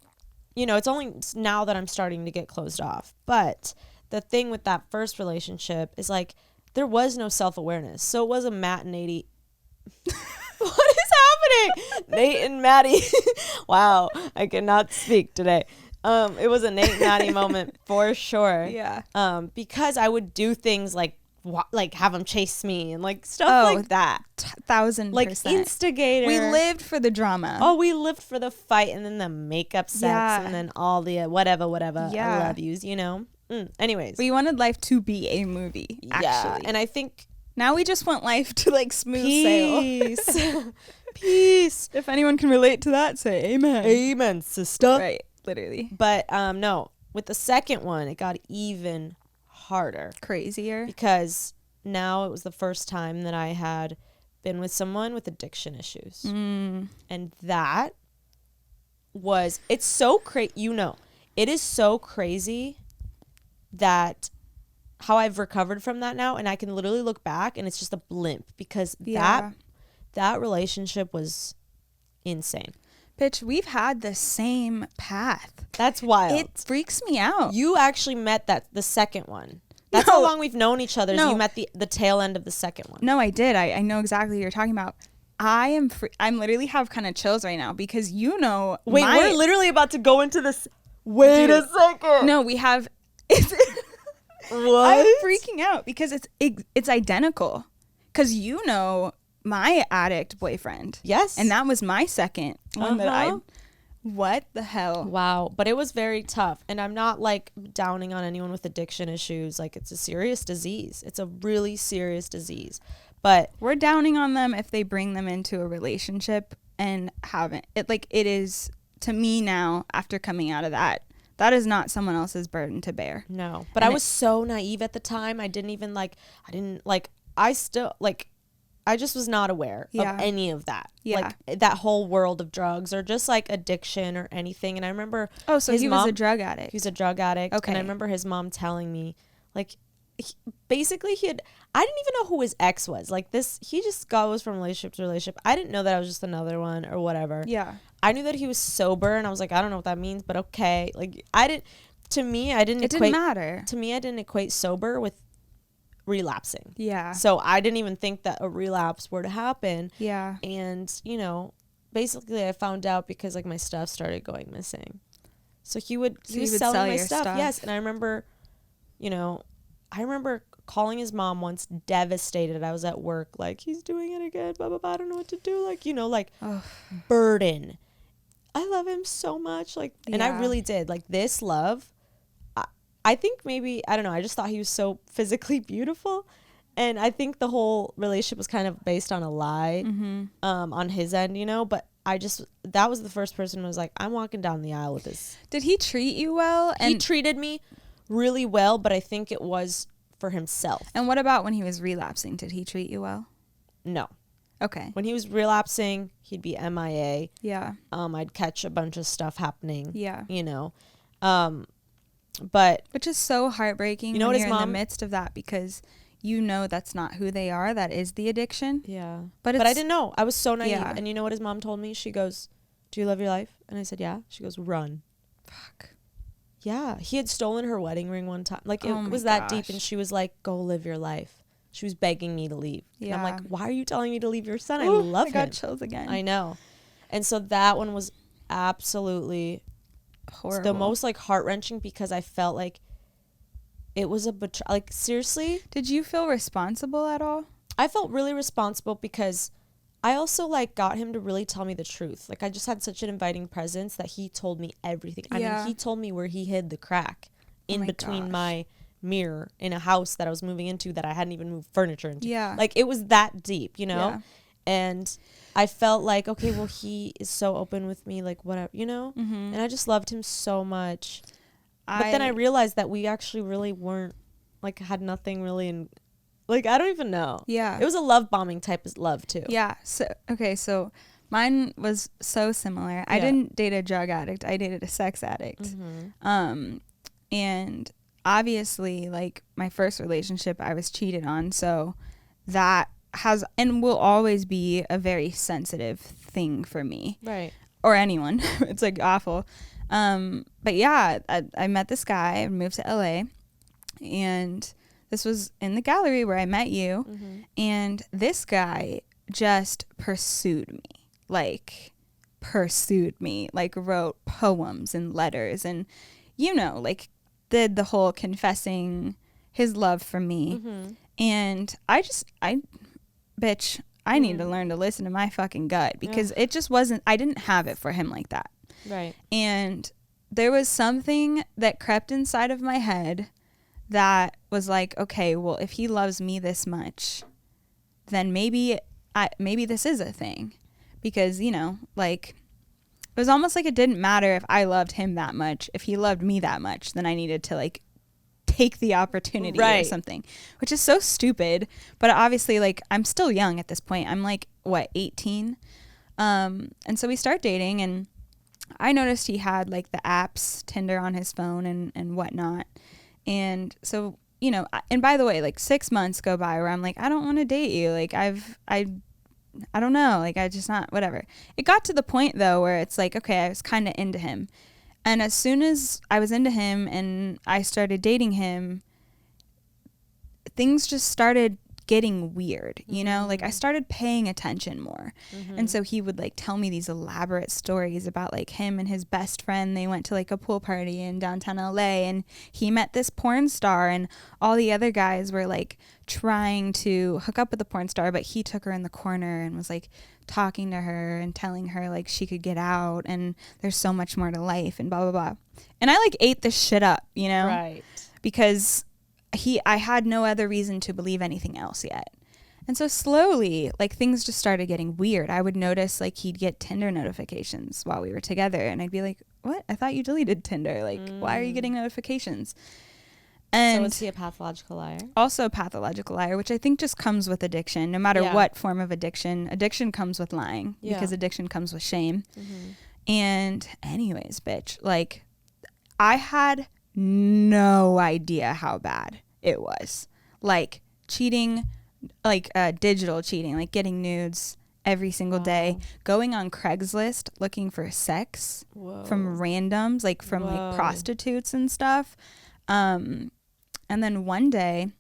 Speaker 1: it's only now that I'm starting to get closed off. But the thing with that first relationship is like, there was no self-awareness. So it was a Matt and Nate. What is happening? Nate and Maddie. Wow, I cannot speak today. It was a Nate and Maddie moment for sure.
Speaker 2: Yeah.
Speaker 1: Because I would do things like have them chase me and like stuff like that.
Speaker 2: 1,000%.
Speaker 1: Like instigator.
Speaker 2: We lived for the drama.
Speaker 1: Oh, we lived for the fight and then the makeup sex and then all the whatever.
Speaker 2: Yeah.
Speaker 1: I love yous, Anyways.
Speaker 2: We wanted life to be a movie, actually.
Speaker 1: Yeah, and I think
Speaker 2: now we just want life to like smooth sail.
Speaker 1: Peace.
Speaker 2: If anyone can relate to that, say amen.
Speaker 1: Amen, sister.
Speaker 2: Right, literally.
Speaker 1: But no, with the second one, it got even harder.
Speaker 2: Crazier.
Speaker 1: Because now it was the first time that I had been with someone with addiction issues. And that was, it's so crazy, it is so crazy that how I've recovered from that now, and I can literally look back and it's just a blimp because that relationship was insane.
Speaker 2: Bitch, we've had the same path.
Speaker 1: That's wild.
Speaker 2: It freaks me out.
Speaker 1: You actually met the second one. That's how long we've known each other. You met the tail end of the second one.
Speaker 2: No, I did. I know exactly what you're talking about. I'm literally have kind of chills right now because Wait,
Speaker 1: we're literally about to go into this. Wait a second.
Speaker 2: No, we have.
Speaker 1: What?
Speaker 2: I'm freaking out because it's identical. Because my addict boyfriend.
Speaker 1: Yes.
Speaker 2: And that was my second one that what the hell?
Speaker 1: Wow. But it was very tough. And I'm not like downing on anyone with addiction issues. Like, it's a serious disease. It's a really serious disease. But
Speaker 2: we're downing on them if they bring them into a relationship and haven't. It is, to me now, after coming out of that is not someone else's burden to bear.
Speaker 1: No. But I was so naive at the time. I just was not aware of any of that.
Speaker 2: Yeah.
Speaker 1: Like, that whole world of drugs or just like addiction or anything. And I remember.
Speaker 2: Oh, so he was a drug addict.
Speaker 1: He was a drug addict.
Speaker 2: Okay.
Speaker 1: And I remember his mom telling me, like, I didn't even know who his ex was. Like, he just goes from relationship to relationship. I didn't know that I was just another one or whatever.
Speaker 2: Yeah.
Speaker 1: I knew that he was sober and I was like, I don't know what that means, but okay. Like, it didn't matter. To me, I didn't equate sober with relapsing.
Speaker 2: Yeah.
Speaker 1: So I didn't even think that a relapse were to happen.
Speaker 2: Yeah.
Speaker 1: And, basically I found out because like my stuff started going missing. So he was selling my stuff. Yes. And I remember, calling his mom once, devastated. I was at work, like, he's doing it again, blah, blah, blah. I don't know what to do. Like, burden. I love him so much. Like, and I really did. Like, this love, I think maybe, I don't know, I just thought he was so physically beautiful. And I think the whole relationship was kind of based on a lie on his end, but that was the first person who was like, I'm walking down the aisle with this.
Speaker 2: Did he treat you well?
Speaker 1: He treated me really well, but I think it was for himself.
Speaker 2: And what about when he was relapsing? Did he treat you well?
Speaker 1: No.
Speaker 2: Okay.
Speaker 1: When he was relapsing, he'd be MIA.
Speaker 2: Yeah.
Speaker 1: I'd catch a bunch of stuff happening.
Speaker 2: Yeah.
Speaker 1: But
Speaker 2: which is so heartbreaking when you're in the midst of that because that's not who they are. That is the addiction.
Speaker 1: Yeah. But I didn't know. I was so naive.
Speaker 2: Yeah.
Speaker 1: And you know what his mom told me? She goes, do you love your life? And I said, yeah. She goes, run.
Speaker 2: Fuck.
Speaker 1: Yeah. He had stolen her wedding ring one time. Like, it was that deep. And she was like, go live your life. She was begging me to leave. Yeah. And I'm like, why are you telling me to leave your son? I love him.
Speaker 2: I got chills again.
Speaker 1: I know. And so that one was absolutely horrible. The most like heart-wrenching because I felt like it was a betrayal. Like, seriously.
Speaker 2: Did you feel responsible at all?
Speaker 1: I felt really responsible because I also like got him to really tell me the truth. Like, I just had such an inviting presence that he told me everything. I mean, he told me where he hid the crack in between my mirror in a house that I was moving into that I hadn't even moved furniture into.
Speaker 2: Yeah.
Speaker 1: Like, it was that deep,
Speaker 2: Yeah.
Speaker 1: And I felt like, okay, well, he is so open with me, like, whatever, And I just loved him so much. But then I realized that we actually really weren't, like, had nothing really in, like, I don't even know.
Speaker 2: Yeah.
Speaker 1: It was a love bombing type of love, too.
Speaker 2: Yeah. So mine was so similar. I didn't date a drug addict. I dated a sex addict. And obviously, like, my first relationship, I was cheated on. So that has and will always be a very sensitive thing for me.
Speaker 1: Right.
Speaker 2: Or anyone. It's, like, awful. But yeah, I met this guy. I moved to LA, and this was in the gallery where I met you. And this guy just pursued me, like wrote poems and letters and, like, did the whole confessing his love for me. And I need to learn to listen to my fucking gut because it just wasn't, I didn't have it for him like that.
Speaker 1: Right.
Speaker 2: And there was something that crept inside of my head that was like, okay, well, if he loves me this much, then maybe this is a thing. Because, like, it was almost like it didn't matter if I loved him that much. If he loved me that much, then I needed to, like, take the opportunity or something, which is so stupid. But obviously, like, I'm still young at this point. I'm like, 18? And so we start dating, and I noticed he had, like, the apps, Tinder on his phone and whatnot. And so, and by the way, like, 6 months go by where I'm like, I don't want to date you. Like, I I don't know. Like, I just not, whatever. It got to the point, though, where it's like, okay, I was kind of into him. And as soon as I was into him and I started dating him, things just started getting weird, you know? Like, I started paying attention more. And so he would like tell me these elaborate stories about like him and his best friend. They went to like a pool party in downtown LA and he met this porn star, and all the other guys were like trying to hook up with the porn star, but he took her in the corner and was like talking to her and telling her like she could get out and there's so much more to life and blah blah blah. And I like ate this shit up, you know?
Speaker 1: Right.
Speaker 2: Because I had no other reason to believe anything else yet. And so slowly, like, things just started getting weird. I would notice like he'd get Tinder notifications while we were together, and I'd be like, what? I thought you deleted Tinder. Like, why are you getting notifications? And
Speaker 1: so is he a pathological liar?
Speaker 2: Also a pathological liar, which I think just comes with addiction. No matter what form of addiction comes with lying, because addiction comes with shame. And anyways, bitch, like, I had no idea how bad it was. Like, cheating, like digital cheating, like getting nudes every single day, going on Craigslist looking for sex from randoms, like from like prostitutes and stuff. And then one day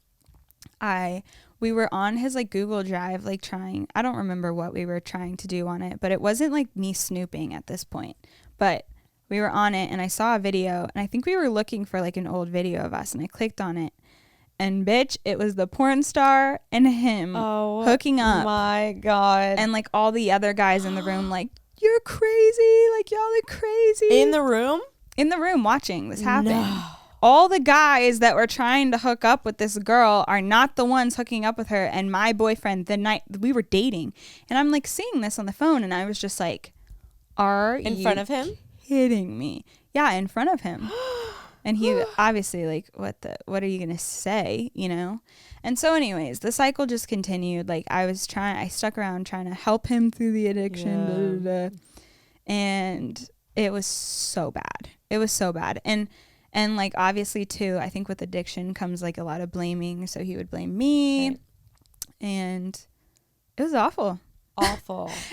Speaker 2: we were on his like Google Drive, like trying, I don't remember what we were trying to do on it, but it wasn't like me snooping at this point, but we were on it and I saw a video, and I think we were looking for like an old video of us, and I clicked on it, and bitch, it was the porn star and him hooking up.
Speaker 1: My God.
Speaker 2: And like all the other guys in the room, like, you're crazy. Like, y'all are crazy.
Speaker 1: In the room?
Speaker 2: In the room watching this happen.
Speaker 1: No.
Speaker 2: All the guys that were trying to hook up with this girl are not the ones hooking up with her. And my boyfriend, the night we were dating, and I'm like seeing this on the phone, and I was just like,
Speaker 1: in front of him?
Speaker 2: Kidding me? Yeah, in front of him. And he obviously like, what are you gonna say, you know? And so anyways, the cycle just continued. Like, I stuck around trying to help him through the addiction, and it was so bad. It was so bad. And like, obviously too, I think with addiction comes like a lot of blaming. So he would blame me, right. And it was awful.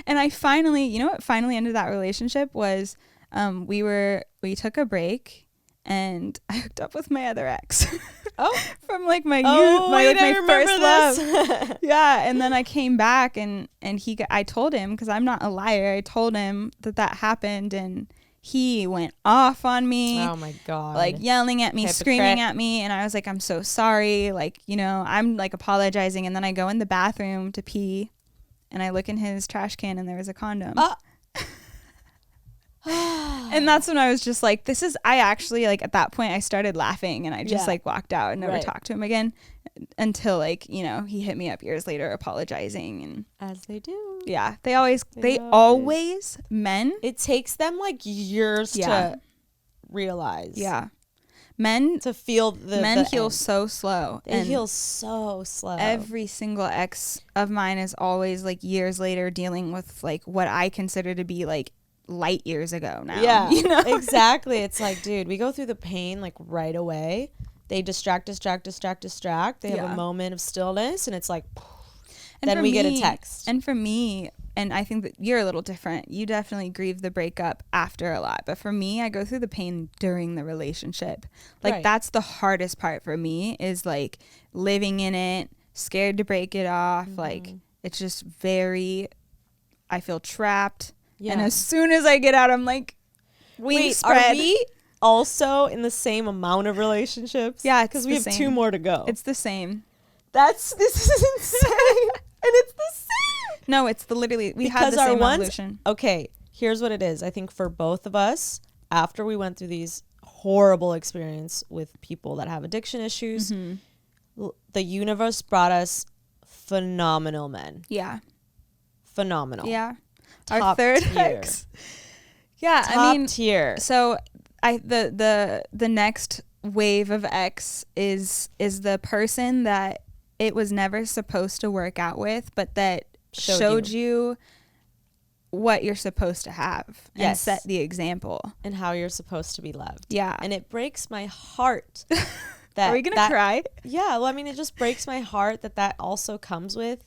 Speaker 2: And I finally, you know what finally ended that relationship was, we took a break and I hooked up with my other ex. From like my youth, my first love. Yeah. And then I came back and I told him, because I'm not a liar, I told him that happened, and he went off on me.
Speaker 1: Oh my God.
Speaker 2: Like yelling at me, hypocrite. Screaming at me. And I was like, I'm so sorry. Like, you know, I'm like apologizing. And then I go in the bathroom to pee, and I look in his trash can, and there was a condom. And that's when I was just like, I actually, like, at that point I started laughing, and I just like walked out and never talked to him again until, like, you know, he hit me up years later apologizing. And
Speaker 1: as they do.
Speaker 2: Yeah. They always men.
Speaker 1: It takes them like years to realize.
Speaker 2: Yeah. Men
Speaker 1: to feel the
Speaker 2: heal
Speaker 1: end.
Speaker 2: So slow.
Speaker 1: They heal so slow.
Speaker 2: Every single ex of mine is always like years later dealing with like what I consider to be like light years ago now.
Speaker 1: Yeah,
Speaker 2: you know?
Speaker 1: Exactly. It's like, dude, we go through the pain like right away. They distract. They have a moment of stillness, and it's like, and then we get a text.
Speaker 2: And for me, and I think that you're a little different, you definitely grieve the breakup after a lot. But for me, I go through the pain during the relationship. Like, that's the hardest part for me, is like living in it, scared to break it off. Like, it's just I feel trapped. Yeah. And as soon as I get out, I'm like,
Speaker 1: wait, are we also in the same amount of relationships?
Speaker 2: Yeah,
Speaker 1: because we have 2 more to go.
Speaker 2: It's the same.
Speaker 1: This is insane. And it's the same.
Speaker 2: No, it's literally, we have the same evolution.
Speaker 1: Okay, here's what it is. I think for both of us, after we went through these horrible experiences with people that have addiction issues, the universe brought us phenomenal men.
Speaker 2: Yeah.
Speaker 1: Phenomenal.
Speaker 2: Yeah.
Speaker 1: Top
Speaker 2: our third
Speaker 1: tier.
Speaker 2: ex. Yeah,
Speaker 1: top tier.
Speaker 2: So the next wave of ex is the person that it was never supposed to work out with, but that showed you what you're supposed to have and set the example
Speaker 1: and how you're supposed to be loved.
Speaker 2: Yeah.
Speaker 1: And it breaks my heart.
Speaker 2: Are we gonna cry?
Speaker 1: Yeah. Well, I mean, it just breaks my heart that also comes with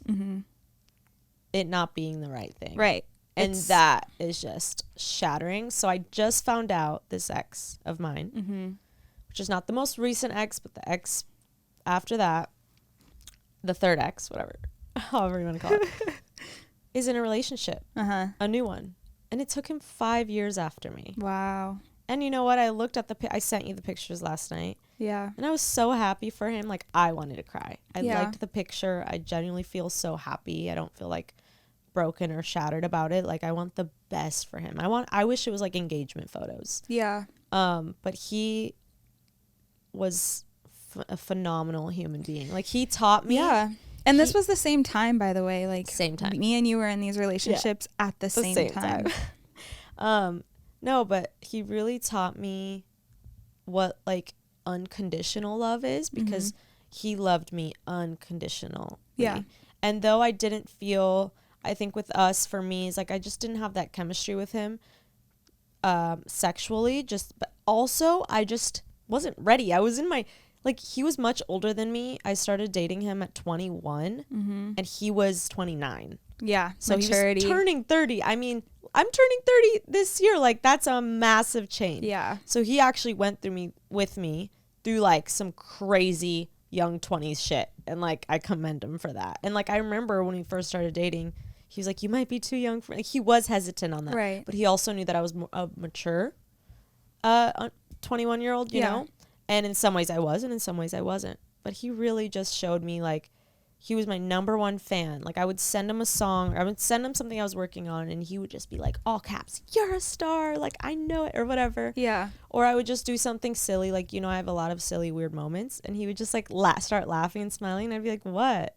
Speaker 1: it not being the right thing.
Speaker 2: Right.
Speaker 1: And that is just shattering. So I just found out this ex of mine, which is not the most recent ex, but the ex after that, the third ex, whatever, however you want to call it, is in a relationship, a new one. And it took him 5 years after me.
Speaker 2: Wow.
Speaker 1: And you know what? I looked at I sent you the pictures last night.
Speaker 2: Yeah.
Speaker 1: And I was so happy for him. Like, I wanted to cry. I liked the picture. I genuinely feel so happy. I don't feel like broken or shattered about it. Like, I want the best for him. I wish it was like engagement photos.
Speaker 2: Yeah.
Speaker 1: But he was a phenomenal human being. Like, he taught me.
Speaker 2: Yeah. And this was the same time, by the way. Like,
Speaker 1: same time.
Speaker 2: Me and you were in these relationships at the same time.
Speaker 1: No, but he really taught me what like unconditional love is, because he loved me unconditionally.
Speaker 2: Yeah.
Speaker 1: And though I didn't feel, I think with us, for me, is like I just didn't have that chemistry with him sexually, but also I just wasn't ready. I was in my, like, he was much older than me. I started dating him at 21 and he was 29.
Speaker 2: Yeah.
Speaker 1: So
Speaker 2: maturity.
Speaker 1: He was turning 30. I mean, I'm turning 30 this year. Like, that's a massive change.
Speaker 2: Yeah.
Speaker 1: So he actually went with me through like some crazy young 20s shit. And like, I commend him for that. And like, I remember when we first started dating, he was like, you might be too young for, like, he was hesitant on that.
Speaker 2: Right.
Speaker 1: But he also knew that I was a mature 21-year-old, you know? And in some ways I was, and in some ways I wasn't. But he really just showed me, like, he was my number one fan. Like, I would send him a song, or I would send him something I was working on, and he would just be like, all caps, you're a star, like, I know it, or whatever.
Speaker 2: Yeah.
Speaker 1: Or I would just do something silly, like, you know, I have a lot of silly, weird moments, and he would just like start laughing and smiling, and I'd be like, what?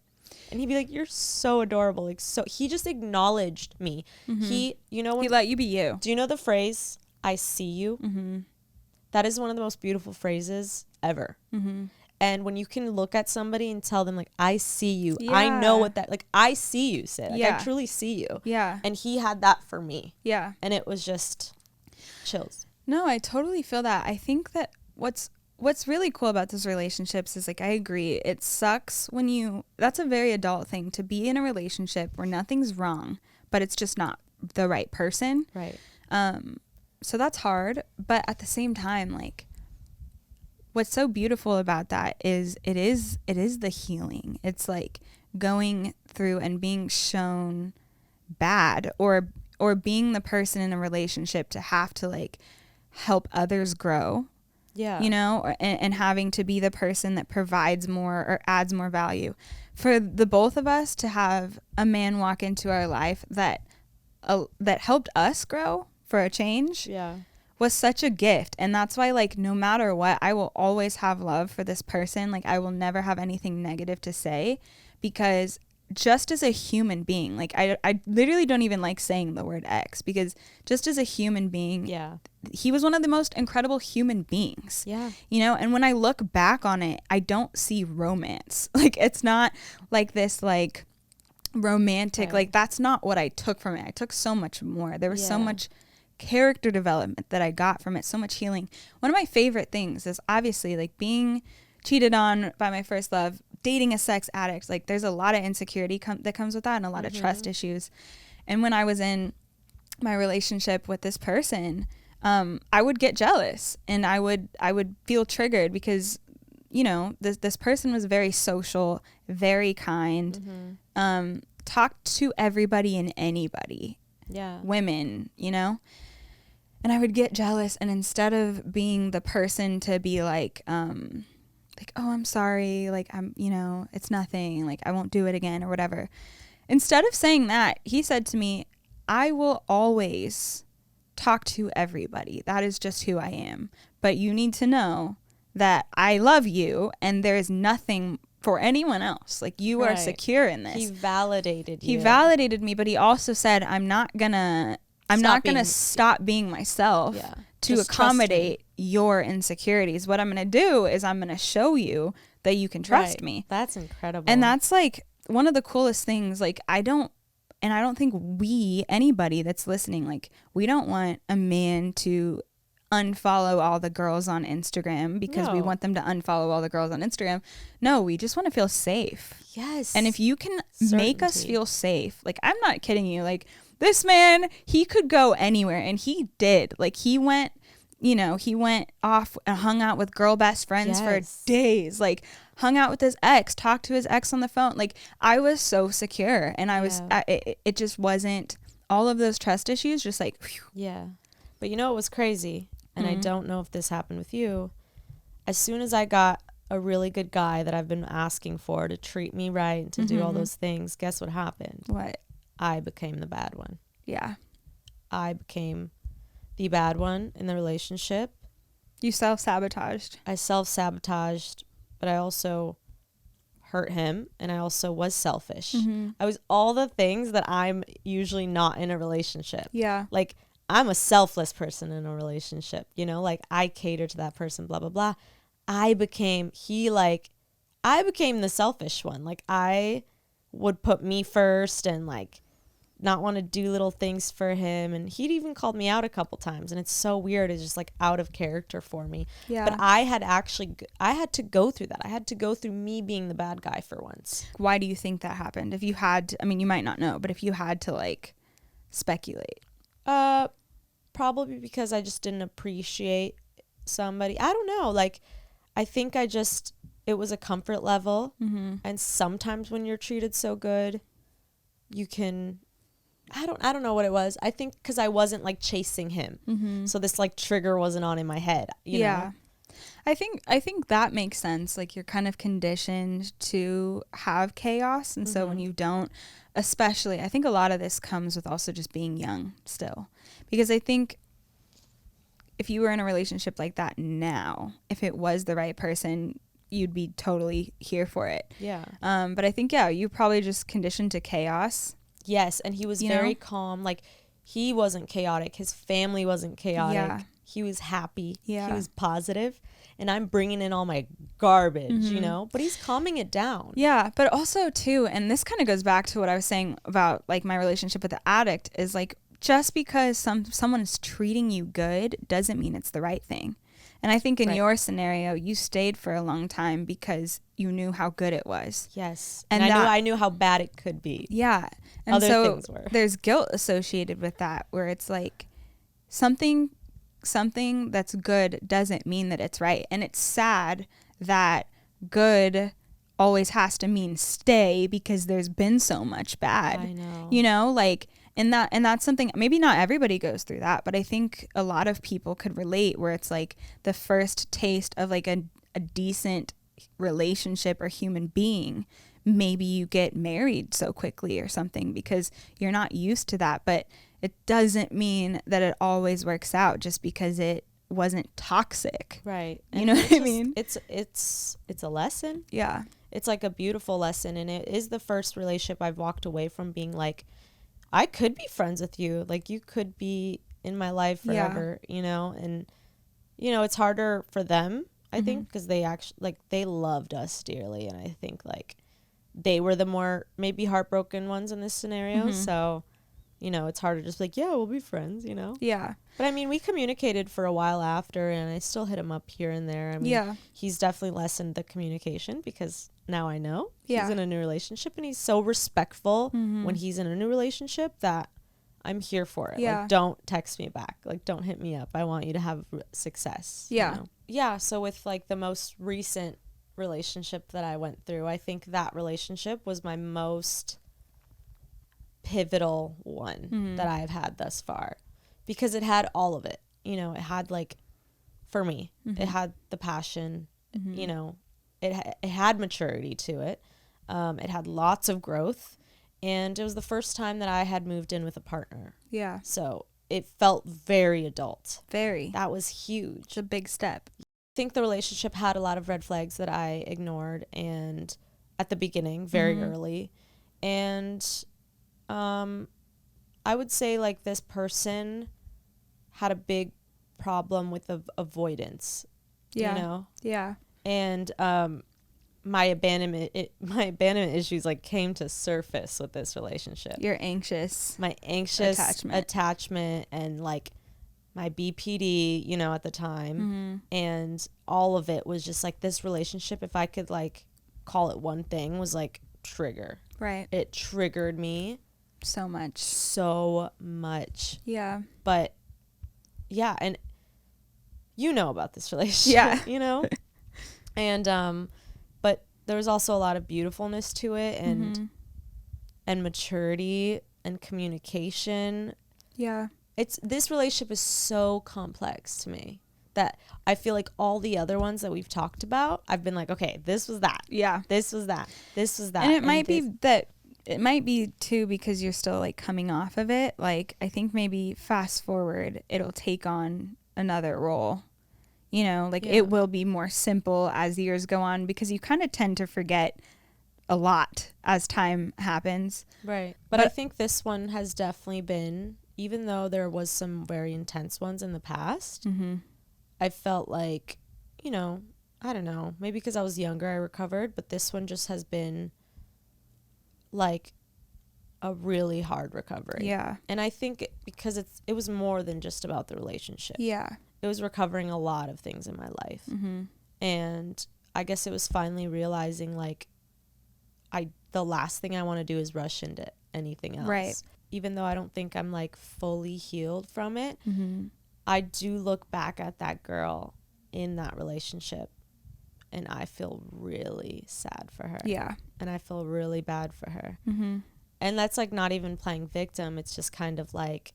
Speaker 1: And he'd be like, you're so adorable. Like, so he just acknowledged me. He, you know,
Speaker 2: He let you be you.
Speaker 1: Do you know the phrase, I see you? That is one of the most beautiful phrases ever. And when you can look at somebody and tell them, like, I see you. Yeah. I know what that, like, I see you, Sid. Like, I truly see you.
Speaker 2: Yeah.
Speaker 1: And he had that for me. Yeah. And it was just chills.
Speaker 2: No, I totally feel that. I think that what's really cool about those relationships is, like, I agree. It sucks when that's a very adult thing, to be in a relationship where nothing's wrong, but it's just not the right person.
Speaker 1: Right.
Speaker 2: So that's hard. But at the same time, like, what's so beautiful about that is it is the healing. It's like going through and being shown bad, or being the person in a relationship to have to, like, help others grow. Yeah. You know, and having to be the person that provides more or adds more value. For the both of us to have a man walk into our life that helped us grow for a change. Yeah. Was such a gift. And that's why, like, no matter what, I will always have love for this person. Like, I will never have anything negative to say, because just as a human being, like, I literally don't even like saying the word ex, because just as a human being, he was one of the most incredible human beings. Yeah. You know, and when I look back on it, I don't see romance. Like, it's not like this, like, romantic, like, that's not what I took from it. I took so much more. There was so much character development that I got from it, so much healing. One of my favorite things is obviously, like, being cheated on by my first love, dating a sex addict. Like, there's a lot of insecurity that comes with that, and a lot of trust issues. And when I was in my relationship with this person, I would get jealous, and I would feel triggered because, you know, this person was very social, very kind, talked to everybody and anybody. Yeah. Women, you know? And I would get jealous, and instead of being the person to be like, oh, I'm sorry, like, I'm, you know, it's nothing, like, I won't do it again or whatever. Instead of saying that, he said to me, I will always talk to everybody. That is just who I am. But you need to know that I love you, and there is nothing for anyone else. Like, you are secure in this.
Speaker 1: He validated you.
Speaker 2: He validated me, but he also said, I'm not gonna stop being myself to just accommodate your insecurities. What I'm gonna do is I'm gonna show you that you can trust me.
Speaker 1: That's incredible.
Speaker 2: And that's, like, one of the coolest things. Like, I don't think anybody that's listening, like, we don't want a man to unfollow all the girls on Instagram because we want them to unfollow all the girls on Instagram. No, we just want to feel safe.
Speaker 1: Yes.
Speaker 2: And if you can make us feel safe, like, I'm not kidding you, like, this man, he could go anywhere, and he did. Like, he went off and hung out with girl best friends for days, like, hung out with his ex, talked to his ex on the phone. Like, I was so secure, and it just wasn't all of those trust issues, just like, whew.
Speaker 1: Yeah. But you know, it was crazy. And I don't know if this happened with you. As soon as I got a really good guy that I've been asking for to treat me right and to do all those things, guess what happened?
Speaker 2: What?
Speaker 1: I became the bad one.
Speaker 2: Yeah.
Speaker 1: I became the bad one in the relationship.
Speaker 2: You self-sabotaged.
Speaker 1: I self-sabotaged, but I also hurt him, and I also was selfish. I was all the things that I'm usually not in a relationship.
Speaker 2: Yeah.
Speaker 1: Like, I'm a selfless person in a relationship, you know, like, I cater to that person, blah, blah, blah. I became the selfish one. Like, I would put me first and, like, not want to do little things for him. And he'd even called me out a couple times. And it's so weird. It's just, like, out of character for me.
Speaker 2: Yeah.
Speaker 1: But I had to go through that. I had to go through me being the bad guy for once.
Speaker 2: Why do you think that happened? If you had to, I mean, you might not know, but if you had to, like, speculate.
Speaker 1: Probably because I just didn't appreciate somebody. I don't know. Like, I think it was a comfort level. And sometimes when you're treated so good, you can, I don't know what it was. I think because I wasn't, like, chasing him. So this, like, trigger wasn't on in my head. You know?
Speaker 2: I think that makes sense. Like, you're kind of conditioned to have chaos. And so when you don't, especially, I think a lot of this comes with also just being young still. Because I think if you were in a relationship like that now, if it was the right person, you'd be totally here for it.
Speaker 1: Yeah.
Speaker 2: But I think, you probably just conditioned to chaos.
Speaker 1: Yes. And he was very calm. Like, he wasn't chaotic. His family wasn't chaotic.
Speaker 2: Yeah.
Speaker 1: He was happy.
Speaker 2: Yeah.
Speaker 1: He was positive. And I'm bringing in all my garbage, you know, but he's calming it down.
Speaker 2: Yeah. But also too, and this kind of goes back to what I was saying about, like, my relationship with the addict, is, like, just because someone is treating you good doesn't mean it's the right thing. And I think in your scenario, you stayed for a long time because you knew how good it was.
Speaker 1: Yes. And I knew how bad it could be.
Speaker 2: Yeah. And
Speaker 1: other
Speaker 2: so
Speaker 1: things were.
Speaker 2: There's guilt associated with that, where it's like something that's good doesn't mean that it's right. And it's sad that good always has to mean stay because there's been so much bad.
Speaker 1: I know.
Speaker 2: You know, like, and that's something, maybe not everybody goes through that, but I think a lot of people could relate, where it's like the first taste of, like, a decent relationship or human being. Maybe you get married so quickly or something because you're not used to that, but it doesn't mean that it always works out just because it wasn't toxic.
Speaker 1: Right.
Speaker 2: You know what I mean?
Speaker 1: It's a lesson.
Speaker 2: Yeah.
Speaker 1: It's, like, a beautiful lesson. And it is the first relationship I've walked away from being like, I could be friends with you. Like, you could be in my life forever, you know? And, you know, it's harder for them, I think, because they actually, like, they loved us dearly. And I think, like, they were the more maybe heartbroken ones in this scenario. So, you know, it's harder to just be like, yeah, we'll be friends, you know?
Speaker 2: Yeah.
Speaker 1: But I mean, we communicated for a while after, and I still hit him up here and there. I mean, he's definitely lessened the communication because now I know he's in a new relationship, and he's so respectful when he's in a new relationship that I'm here for it.
Speaker 2: Yeah.
Speaker 1: Like, don't text me back. Like, don't hit me up. I want you to have success.
Speaker 2: Yeah.
Speaker 1: You know? Yeah. So with, like, the most recent relationship that I went through, I think that relationship was my most pivotal one that I've had thus far, because it had all of it. You know, it had, like, for me, it had the passion, you know, it had maturity to it. It had lots of growth, and it was the first time that I had moved in with a partner.
Speaker 2: Yeah.
Speaker 1: So it felt very adult.
Speaker 2: Very.
Speaker 1: That was huge.
Speaker 2: It's a big step.
Speaker 1: I think the relationship had a lot of red flags that I ignored, and at the beginning, very early. And I would say, like, this person had a big problem with avoidance.
Speaker 2: Yeah.
Speaker 1: You know?
Speaker 2: Yeah.
Speaker 1: And my abandonment issues, like, came to surface with this relationship.
Speaker 2: You're anxious.
Speaker 1: My anxious attachment and, like, my BPD, you know, at the time. And all of it was just like this relationship, if I could like call it one thing, was like trigger.
Speaker 2: Right.
Speaker 1: It triggered me
Speaker 2: So much.
Speaker 1: so much.
Speaker 2: Yeah.
Speaker 1: But yeah, and you know about this relationship,
Speaker 2: Yeah.
Speaker 1: you know? And but there was also a lot of beautifulness to it, and maturity and communication.
Speaker 2: Yeah.
Speaker 1: This relationship is so complex to me that I feel like all the other ones that we've talked about, I've been like, okay, this was that.
Speaker 2: Yeah.
Speaker 1: This was that. This was that.
Speaker 2: And it might be too, because you're still like coming off of it. Like, I think maybe fast forward, it'll take on another role. You know, like it will be more simple as years go on, because you kind of tend to forget a lot as time happens.
Speaker 1: Right. But I think this one has definitely been, even though there was some very intense ones in the past, I felt like, you know, I don't know, maybe because I was younger, I recovered, but this one just has been like a really hard recovery.
Speaker 2: Yeah.
Speaker 1: And I think because it was more than just about the relationship.
Speaker 2: Yeah.
Speaker 1: It was recovering a lot of things in my life. And I guess it was finally realizing like the last thing I want to do is rush into anything else.
Speaker 2: Right.
Speaker 1: Even though I don't think I'm like fully healed from it, I do look back at that girl in that relationship and I feel really sad for her.
Speaker 2: Yeah.
Speaker 1: And I feel really bad for her. And that's like not even playing victim. It's just kind of like,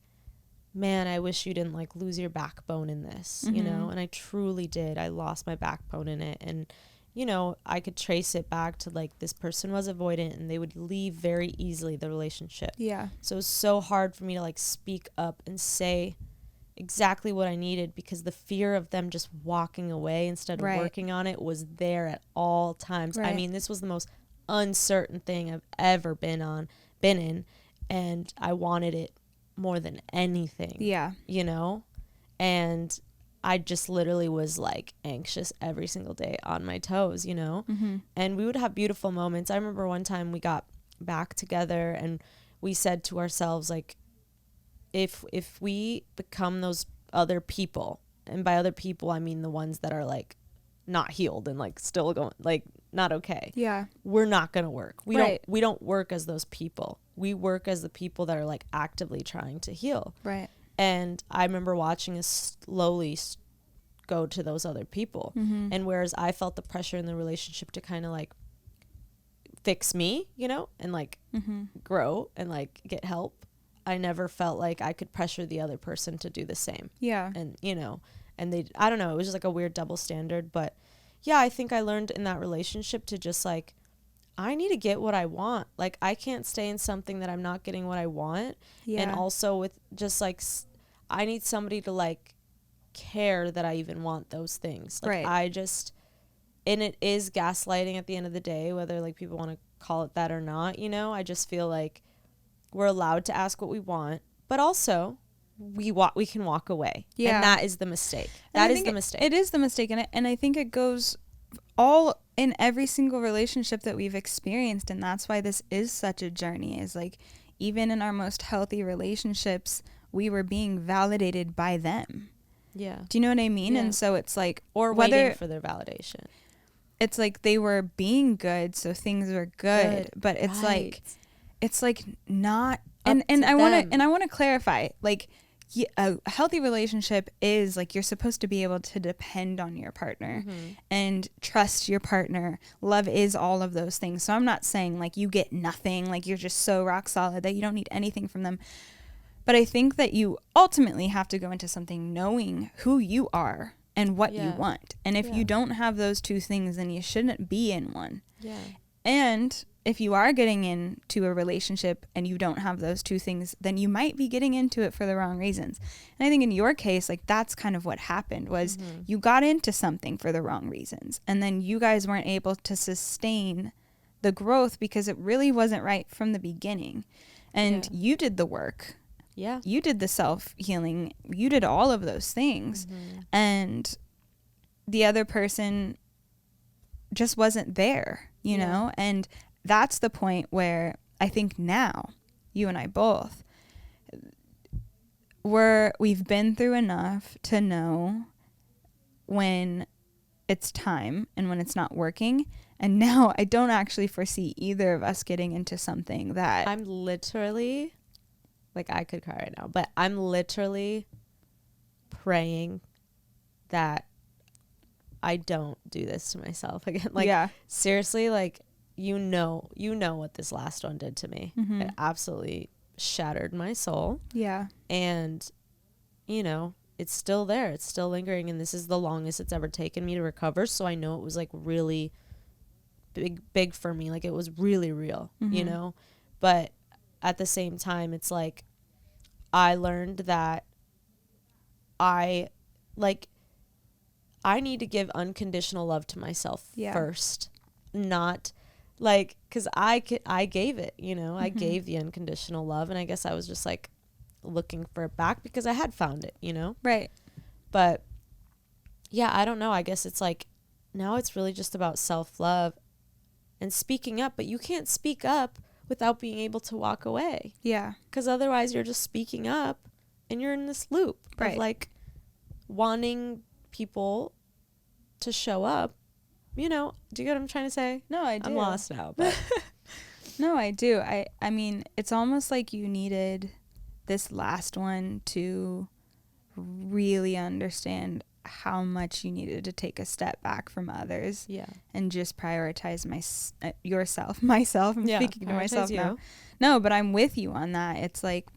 Speaker 1: man, I wish you didn't like lose your backbone in this, you know? And I truly did. I lost my backbone in it. And, you know, I could trace it back to like this person was avoidant and they would leave very easily the relationship.
Speaker 2: Yeah.
Speaker 1: So it was so hard for me to like speak up and say exactly what I needed, because the fear of them just walking away instead of working on it was there at all times. I mean, this was the most uncertain thing I've ever been in, and I wanted it more than anything.
Speaker 2: Yeah.
Speaker 1: You know? And I just literally was like anxious every single day, on my toes, you know? And we would have beautiful moments. I remember one time we got back together and we said to ourselves, like, if we become those other people, and by other people I mean the ones that are like not healed and like still going, like not okay.
Speaker 2: Yeah.
Speaker 1: We're not going to work. We don't work as those people. We work as the people that are like actively trying to heal.
Speaker 2: Right.
Speaker 1: And I remember watching us slowly go to those other people. And whereas I felt the pressure in the relationship to kind of like fix me, you know, and like grow and like get help, I never felt like I could pressure the other person to do the same.
Speaker 2: Yeah.
Speaker 1: And, you know, and I don't know, it was just like a weird double standard. But yeah, I think I learned in that relationship to just like, I need to get what I want. Like, I can't stay in something that I'm not getting what I want. Yeah. And also with just like, I need somebody to like care that I even want those things. Like, I just, and it is gaslighting at the end of the day, whether like people want to call it that or not, you know. I just feel like we're allowed to ask what we want, but also we can walk away. Yeah. And that is the mistake. That is the mistake.
Speaker 2: It is the mistake. And I think it goes all in every single relationship that we've experienced. And that's why this is such a journey, is like, even in our most healthy relationships, we were being validated by them. Yeah. Do you know what I mean? Yeah. And so it's like,
Speaker 1: or waiting for their validation.
Speaker 2: It's like they were being good, so things were good. But it's like not, and I want to clarify, like, a healthy relationship is like, you're supposed to be able to depend on your partner and trust your partner. Love is all of those things. So I'm not saying like you get nothing, like you're just so rock solid that you don't need anything from them. But I think that you ultimately have to go into something knowing who you are and what you want. And if you don't have those two things, then you shouldn't be in one. Yeah. And if you are getting into a relationship and you don't have those two things, then you might be getting into it for the wrong reasons. And I think in your case, like, that's kind of what happened, was you got into something for the wrong reasons. And then you guys weren't able to sustain the growth because it really wasn't right from the beginning. And you did the work. Yeah. You did the self-healing. You did all of those things. And the other person just wasn't there, you know? And that's the point where I think now, you and I both, we've been through enough to know when it's time and when it's not working. And now I don't actually foresee either of us getting into something that
Speaker 1: I'm literally, like, I could cry right now, but I'm literally praying that I don't do this to myself again. Like, seriously, like, you know what this last one did to me.
Speaker 2: Mm-hmm.
Speaker 1: It absolutely shattered my soul.
Speaker 2: Yeah.
Speaker 1: And, you know, it's still there. It's still lingering. And this is the longest it's ever taken me to recover. So I know it was like really big for me. Like, it was really real, you know? But at the same time, it's like, I learned that I need to give unconditional love to myself first. Not like, because I gave it, you know, I gave the unconditional love, and I guess I was just like looking for it back because I had found it, you know?
Speaker 2: Right.
Speaker 1: But yeah, I don't know. I guess it's like, now it's really just about self-love and speaking up, but you can't speak up without being able to walk away.
Speaker 2: Yeah.
Speaker 1: Because otherwise you're just speaking up and you're in this loop of like wanting people to show up. You know, do you get what I'm trying to say?
Speaker 2: No, I do.
Speaker 1: I'm lost now, but
Speaker 2: no, I do. I mean, it's almost like you needed this last one to really understand how much you needed to take a step back from others.
Speaker 1: Yeah.
Speaker 2: And just prioritize myself. I'm speaking to myself now. No, but I'm with you on that. It's like,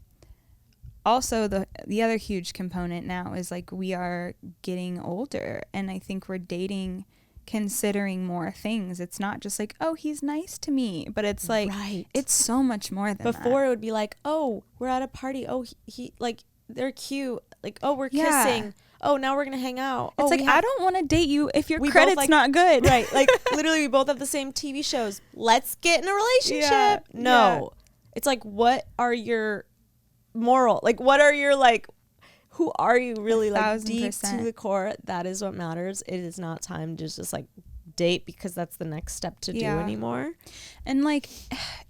Speaker 2: also the other huge component now is like, we are getting older, and I think we're dating considering more things. It's not just like, oh, he's nice to me, but it's like, it's so much more than
Speaker 1: before
Speaker 2: that.
Speaker 1: It would be like, oh, we're at a party, oh, he like, they're cute, like, oh, we're kissing, oh, now we're gonna hang out.
Speaker 2: It's like, I don't want to date you if your credit's not good.
Speaker 1: Right. Like, literally, we both have the same TV shows. Let's get in a relationship. No. It's like, what are your moral? Like, what are your, like, who are you really? Like, deep to the core? That is what matters. It is not time to just like date because that's the next step to do anymore.
Speaker 2: And like,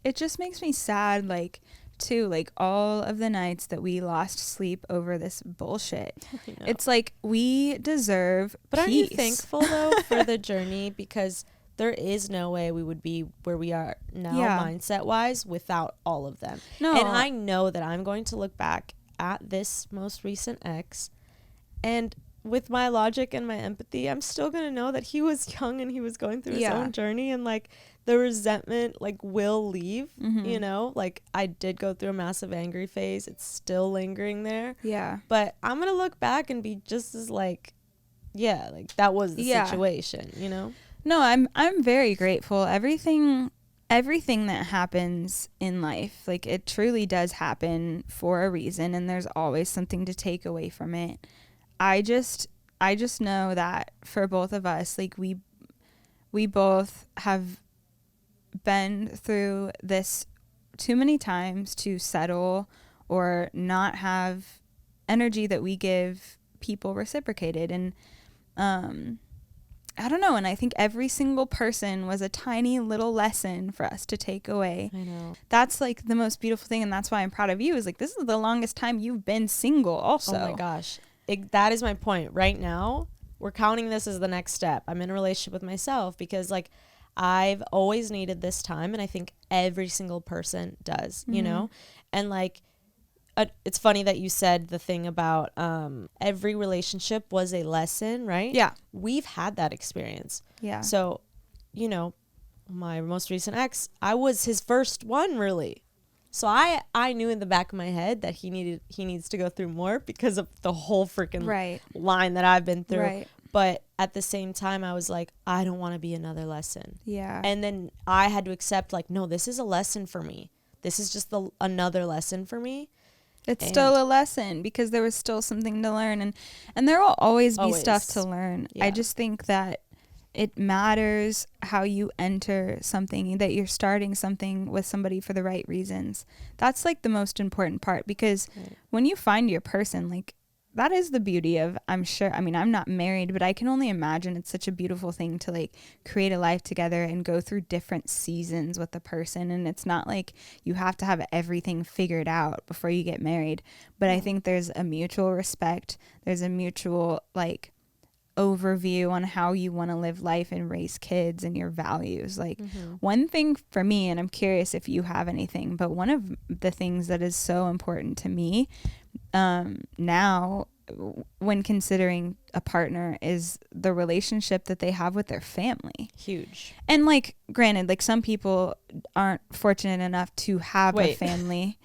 Speaker 2: it just makes me sad, like, too, like, all of the nights that we lost sleep over this bullshit. It's like, we deserve peace.
Speaker 1: Aren't you thankful though for the journey? Because there is no way we would be where we are now mindset wise without all of them. No. And I know that I'm going to look back at this most recent ex, and with my logic and my empathy, I'm still going to know that he was young and he was going through his own journey, and like, the resentment like will leave, you know, like, I did go through a massive angry phase. It's still lingering there. Yeah. But I'm going to look back and be just as like, like, that was the situation, you know?
Speaker 2: No, I'm very grateful. Everything that happens in life, like, it truly does happen for a reason, and there's always something to take away from it. I just know that for both of us, like, we both have been through this too many times to settle or not have energy that we give people reciprocated. And I don't know. And I think every single person was a tiny little lesson for us to take away.
Speaker 1: I know.
Speaker 2: That's like the most beautiful thing. And that's why I'm proud of you, is like, this is the longest time you've been single also.
Speaker 1: Oh my gosh. That is my point. Right now, we're counting this as the next step. I'm in a relationship with myself because, like, I've always needed this time, and I think every single person does, you know? And like, it's funny that you said the thing about every relationship was a lesson, right?
Speaker 2: Yeah.
Speaker 1: We've had that experience.
Speaker 2: Yeah.
Speaker 1: So, you know, my most recent ex, I was his first one, really. So I knew in the back of my head that he needs to go through more because of the whole freaking line that I've been through. Right. But at the same time, I was like, I don't want to be another lesson. Yeah. And then I had to accept, like, no, this is a lesson for me. This is just another lesson for me.
Speaker 2: It's still a lesson because there was still something to learn. And there will always be stuff to learn. Yeah. I just think that it matters how you enter something, that you're starting something with somebody for the right reasons. That's like the most important part, because when you find your person, like, that is the beauty of, I'm sure, I mean, I'm not married, but I can only imagine it's such a beautiful thing to like create a life together and go through different seasons with the person. And it's not like you have to have everything figured out before you get married. But I think there's a mutual respect. There's a mutual like overview on how you want to live life and raise kids and your values. Like one thing for me, and I'm curious if you have anything, but one of the things that is so important to me now when considering a partner is the relationship that they have with their family.
Speaker 1: Huge.
Speaker 2: And like, granted, like some people aren't fortunate enough to have a family.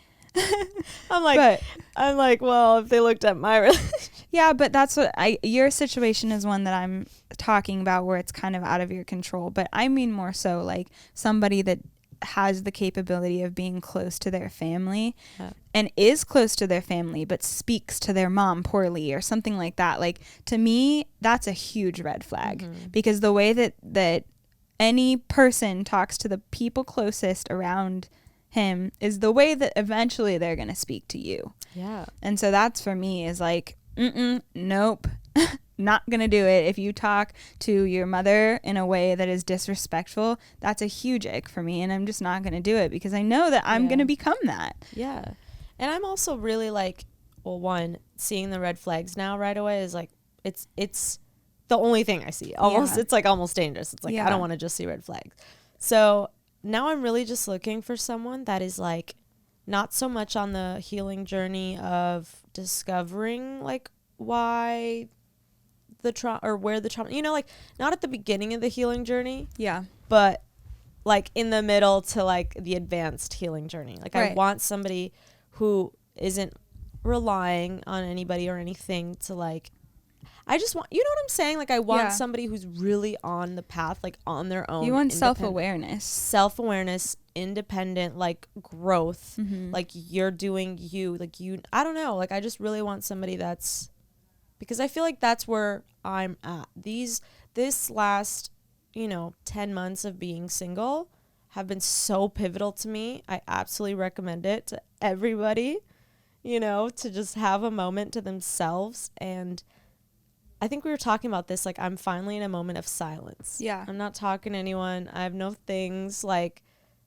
Speaker 1: I'm like, well, if they looked at my relationship.
Speaker 2: Yeah, but that's what your situation is one that I'm talking about where it's kind of out of your control. But I mean more so like somebody that has the capability of being close to their family and is close to their family, but speaks to their mom poorly or something like that. Like, to me, that's a huge red flag because the way that any person talks to the people closest around him is the way that eventually they're going to speak to you.
Speaker 1: Yeah.
Speaker 2: And so that's for me is like, nope, not going to do it. If you talk to your mother in a way that is disrespectful, that's a huge ick for me. And I'm just not going to do it because I know that I'm going to become that.
Speaker 1: Yeah. And I'm also really like, well, one, seeing the red flags now right away is like, it's the only thing I see. Almost, it's like almost dangerous. It's like, I don't want to just see red flags. So now I'm really just looking for someone that is like not so much on the healing journey of discovering like why the trauma or where the trauma, you know, like not at the beginning of the healing journey.
Speaker 2: Yeah.
Speaker 1: But like in the middle to like the advanced healing journey. Like I want somebody who isn't relying on anybody or anything to like, I just want, you know what I'm saying? Like I want somebody who's really on the path, like on their own.
Speaker 2: You want self-awareness,
Speaker 1: independent, like growth, like you're doing you, like you, I don't know. Like I just really want somebody that's, because I feel like that's where I'm at. This last, 10 months of being single have been so pivotal to me. I absolutely recommend it to everybody, to just have a moment to themselves. And I think we were talking about this, like I'm finally in a moment of silence.
Speaker 2: Yeah.
Speaker 1: I'm not talking to anyone. I have no things like,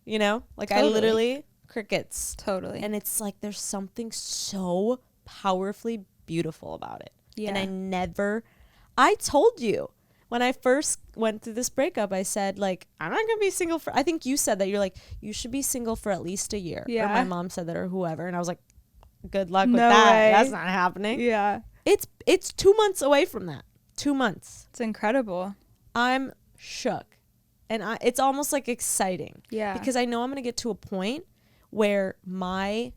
Speaker 1: I literally crickets.
Speaker 2: Totally.
Speaker 1: And it's like, there's something so powerfully beautiful about it. Yeah. And I told you when I first went through this breakup, I said like, I'm not going to be single I think you said that you're like, you should be single for at least a year. Yeah. Or my mom said that or whoever. And I was like, good luck with that. Way. That's not happening.
Speaker 2: Yeah.
Speaker 1: It's 2 months away from that. 2 months.
Speaker 2: It's incredible.
Speaker 1: I'm shook. And it's almost like exciting.
Speaker 2: Yeah.
Speaker 1: Because I know I'm going to get to a point where my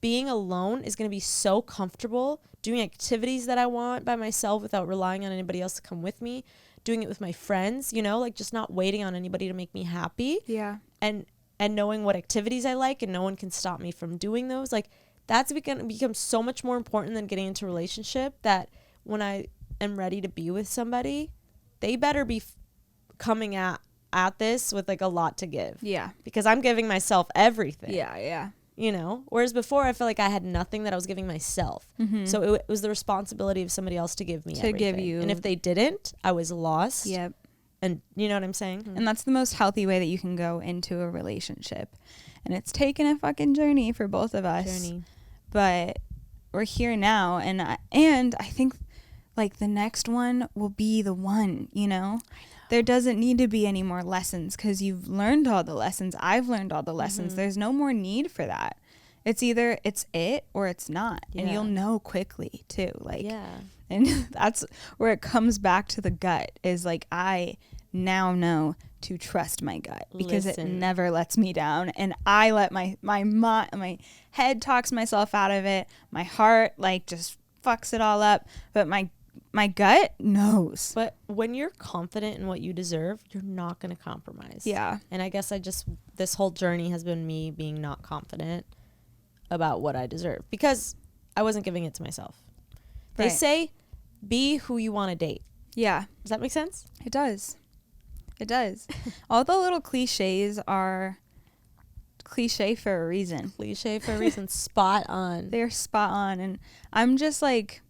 Speaker 1: being alone is going to be so comfortable doing activities that I want by myself without relying on anybody else to come with me, doing it with my friends, like just not waiting on anybody to make me happy.
Speaker 2: Yeah.
Speaker 1: And knowing what activities I like and no one can stop me from doing those. Like that's going to become so much more important than getting into a relationship, that when I am ready to be with somebody, they better be coming at this with like a lot to give.
Speaker 2: Yeah.
Speaker 1: Because I'm giving myself everything.
Speaker 2: Yeah. Yeah.
Speaker 1: Whereas before I felt like I had nothing that I was giving myself. So it was the responsibility of somebody else to give me everything.
Speaker 2: Give you.
Speaker 1: And if they didn't, I was lost.
Speaker 2: Yep.
Speaker 1: And you know what I'm saying?
Speaker 2: And that's the most healthy way that you can go into a relationship. And it's taken a fucking journey for both of us. But we're here now. And I think like the next one will be the one, I know. There doesn't need to be any more lessons because you've learned all the lessons. I've learned all the lessons. There's no more need for that. It's either it's it or it's not. Yeah. And you'll know quickly too. Like, and that's where it comes back to the gut, is like, I now know to trust my gut because it never lets me down. And I let my head talks myself out of it. My heart like just fucks it all up. But my gut knows.
Speaker 1: But when you're confident in what you deserve, you're not going to compromise.
Speaker 2: Yeah.
Speaker 1: And I guess this whole journey has been me being not confident about what I deserve because I wasn't giving it to myself. They say, be who you want to date.
Speaker 2: Yeah.
Speaker 1: Does that make sense?
Speaker 2: It does. It does. All the little cliches are cliche for a reason.
Speaker 1: Cliche for a reason. Spot on.
Speaker 2: They're spot on. And I'm just like,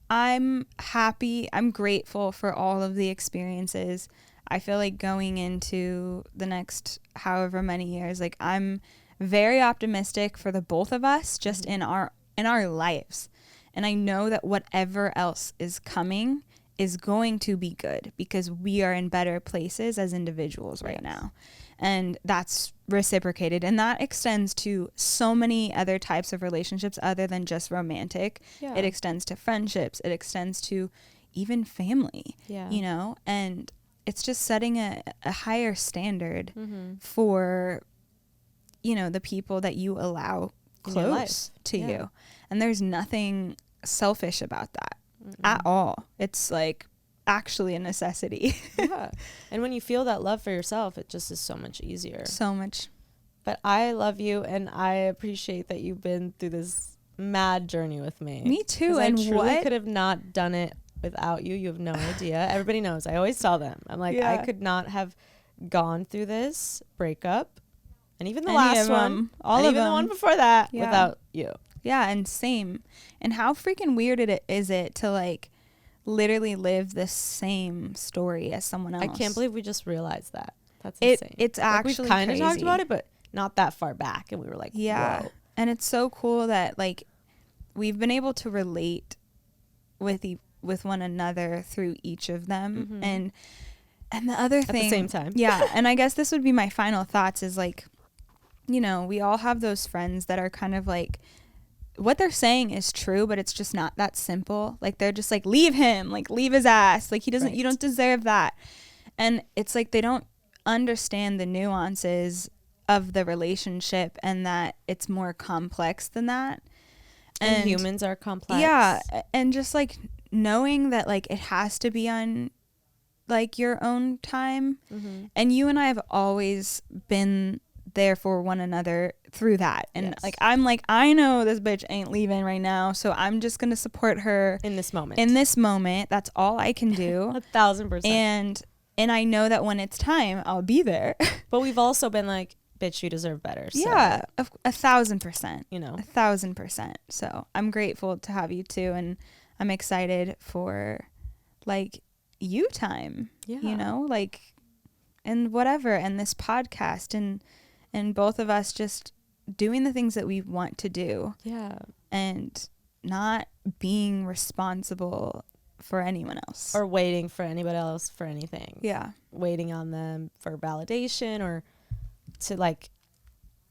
Speaker 2: I'm happy. I'm grateful for all of the experiences. I feel like going into the next however many years, like I'm very optimistic for the both of us just in our lives. And I know that whatever else is coming is going to be good because we are in better places as individuals right now. And that's reciprocated. And that extends to so many other types of relationships other than just romantic. Yeah. It extends to friendships. It extends to even family, you know, and it's just setting a higher standard for, you know, the people that you allow close to you. And there's nothing selfish about that at all. It's like actually a necessity.
Speaker 1: And when you feel that love for yourself, it just is so much easier.
Speaker 2: So much.
Speaker 1: But I love you, and I appreciate that you've been through this mad journey with me.
Speaker 2: Me too. And
Speaker 1: I truly could have not done it without you. You have no idea. Everybody knows. I always tell them. I'm like, I could not have gone through this breakup, and even the last one, and even the one before that, without you.
Speaker 2: Yeah, and same. And how freaking weird is it to like literally live the same story as someone else?
Speaker 1: I can't believe we just realized that. That's insane.
Speaker 2: It's like actually
Speaker 1: we've kind of talked about it, but not that far back, and we were like, whoa.
Speaker 2: And it's so cool that like we've been able to relate with one another through each of them, and the other thing
Speaker 1: at the same time.
Speaker 2: And I guess this would be my final thoughts is like, you know, we all have those friends that are kind of like, what they're saying is true, but it's just not that simple. Like they're just like, leave him, like leave his ass, like he doesn't, you don't deserve that. And it's like they don't understand the nuances of the relationship and that it's more complex than that.
Speaker 1: And humans are complex.
Speaker 2: Yeah. And just like knowing that like it has to be on like your own time. And you and I have always been there for one another through that. And like I'm like, I know this bitch ain't leaving right now, so I'm just gonna support her
Speaker 1: in this moment.
Speaker 2: That's all I can do.
Speaker 1: 1,000%.
Speaker 2: And I know that when it's time, I'll be there.
Speaker 1: But we've also been like, bitch, you deserve better. So.
Speaker 2: Yeah, 1,000%.
Speaker 1: You know,
Speaker 2: 1,000%. So I'm grateful to have you too, and I'm excited for like you time. You know, like, and whatever, and this podcast, and both of us just doing the things that we want to do. Yeah. And not being responsible for anyone else.
Speaker 1: Or waiting for anybody else for anything.
Speaker 2: Yeah.
Speaker 1: Waiting on them for validation or to like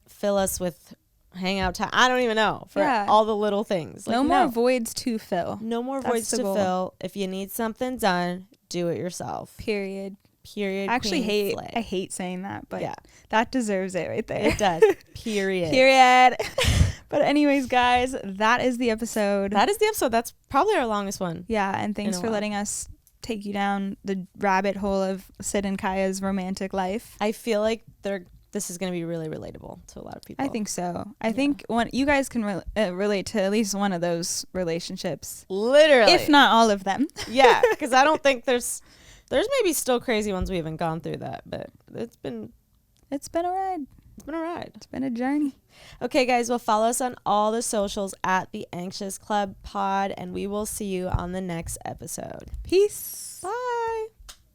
Speaker 1: fill us with hangout time. I don't even know. For all the little things. Like,
Speaker 2: no more voids to fill.
Speaker 1: No more voids to fill. If you need something done, do it yourself.
Speaker 2: Period.
Speaker 1: I
Speaker 2: actually hate saying that, but that deserves it right there.
Speaker 1: It does. Period.
Speaker 2: But anyways, guys, that is the episode.
Speaker 1: That's probably our longest one.
Speaker 2: Yeah, and thanks for letting us take you down the rabbit hole of Sid and Kaiya's romantic life.
Speaker 1: I feel like this is going to be really relatable to a lot of people.
Speaker 2: I think so. I think you guys can relate to at least one of those relationships.
Speaker 1: Literally.
Speaker 2: If not all of them.
Speaker 1: Yeah, because I don't think there's maybe still crazy ones we haven't gone through that, but it's been
Speaker 2: a ride.
Speaker 1: It's been
Speaker 2: a journey.
Speaker 1: Okay, guys, well, follow us on all the socials at The Anxious Club Pod, and we will see you on the next episode.
Speaker 2: Peace.
Speaker 1: Bye.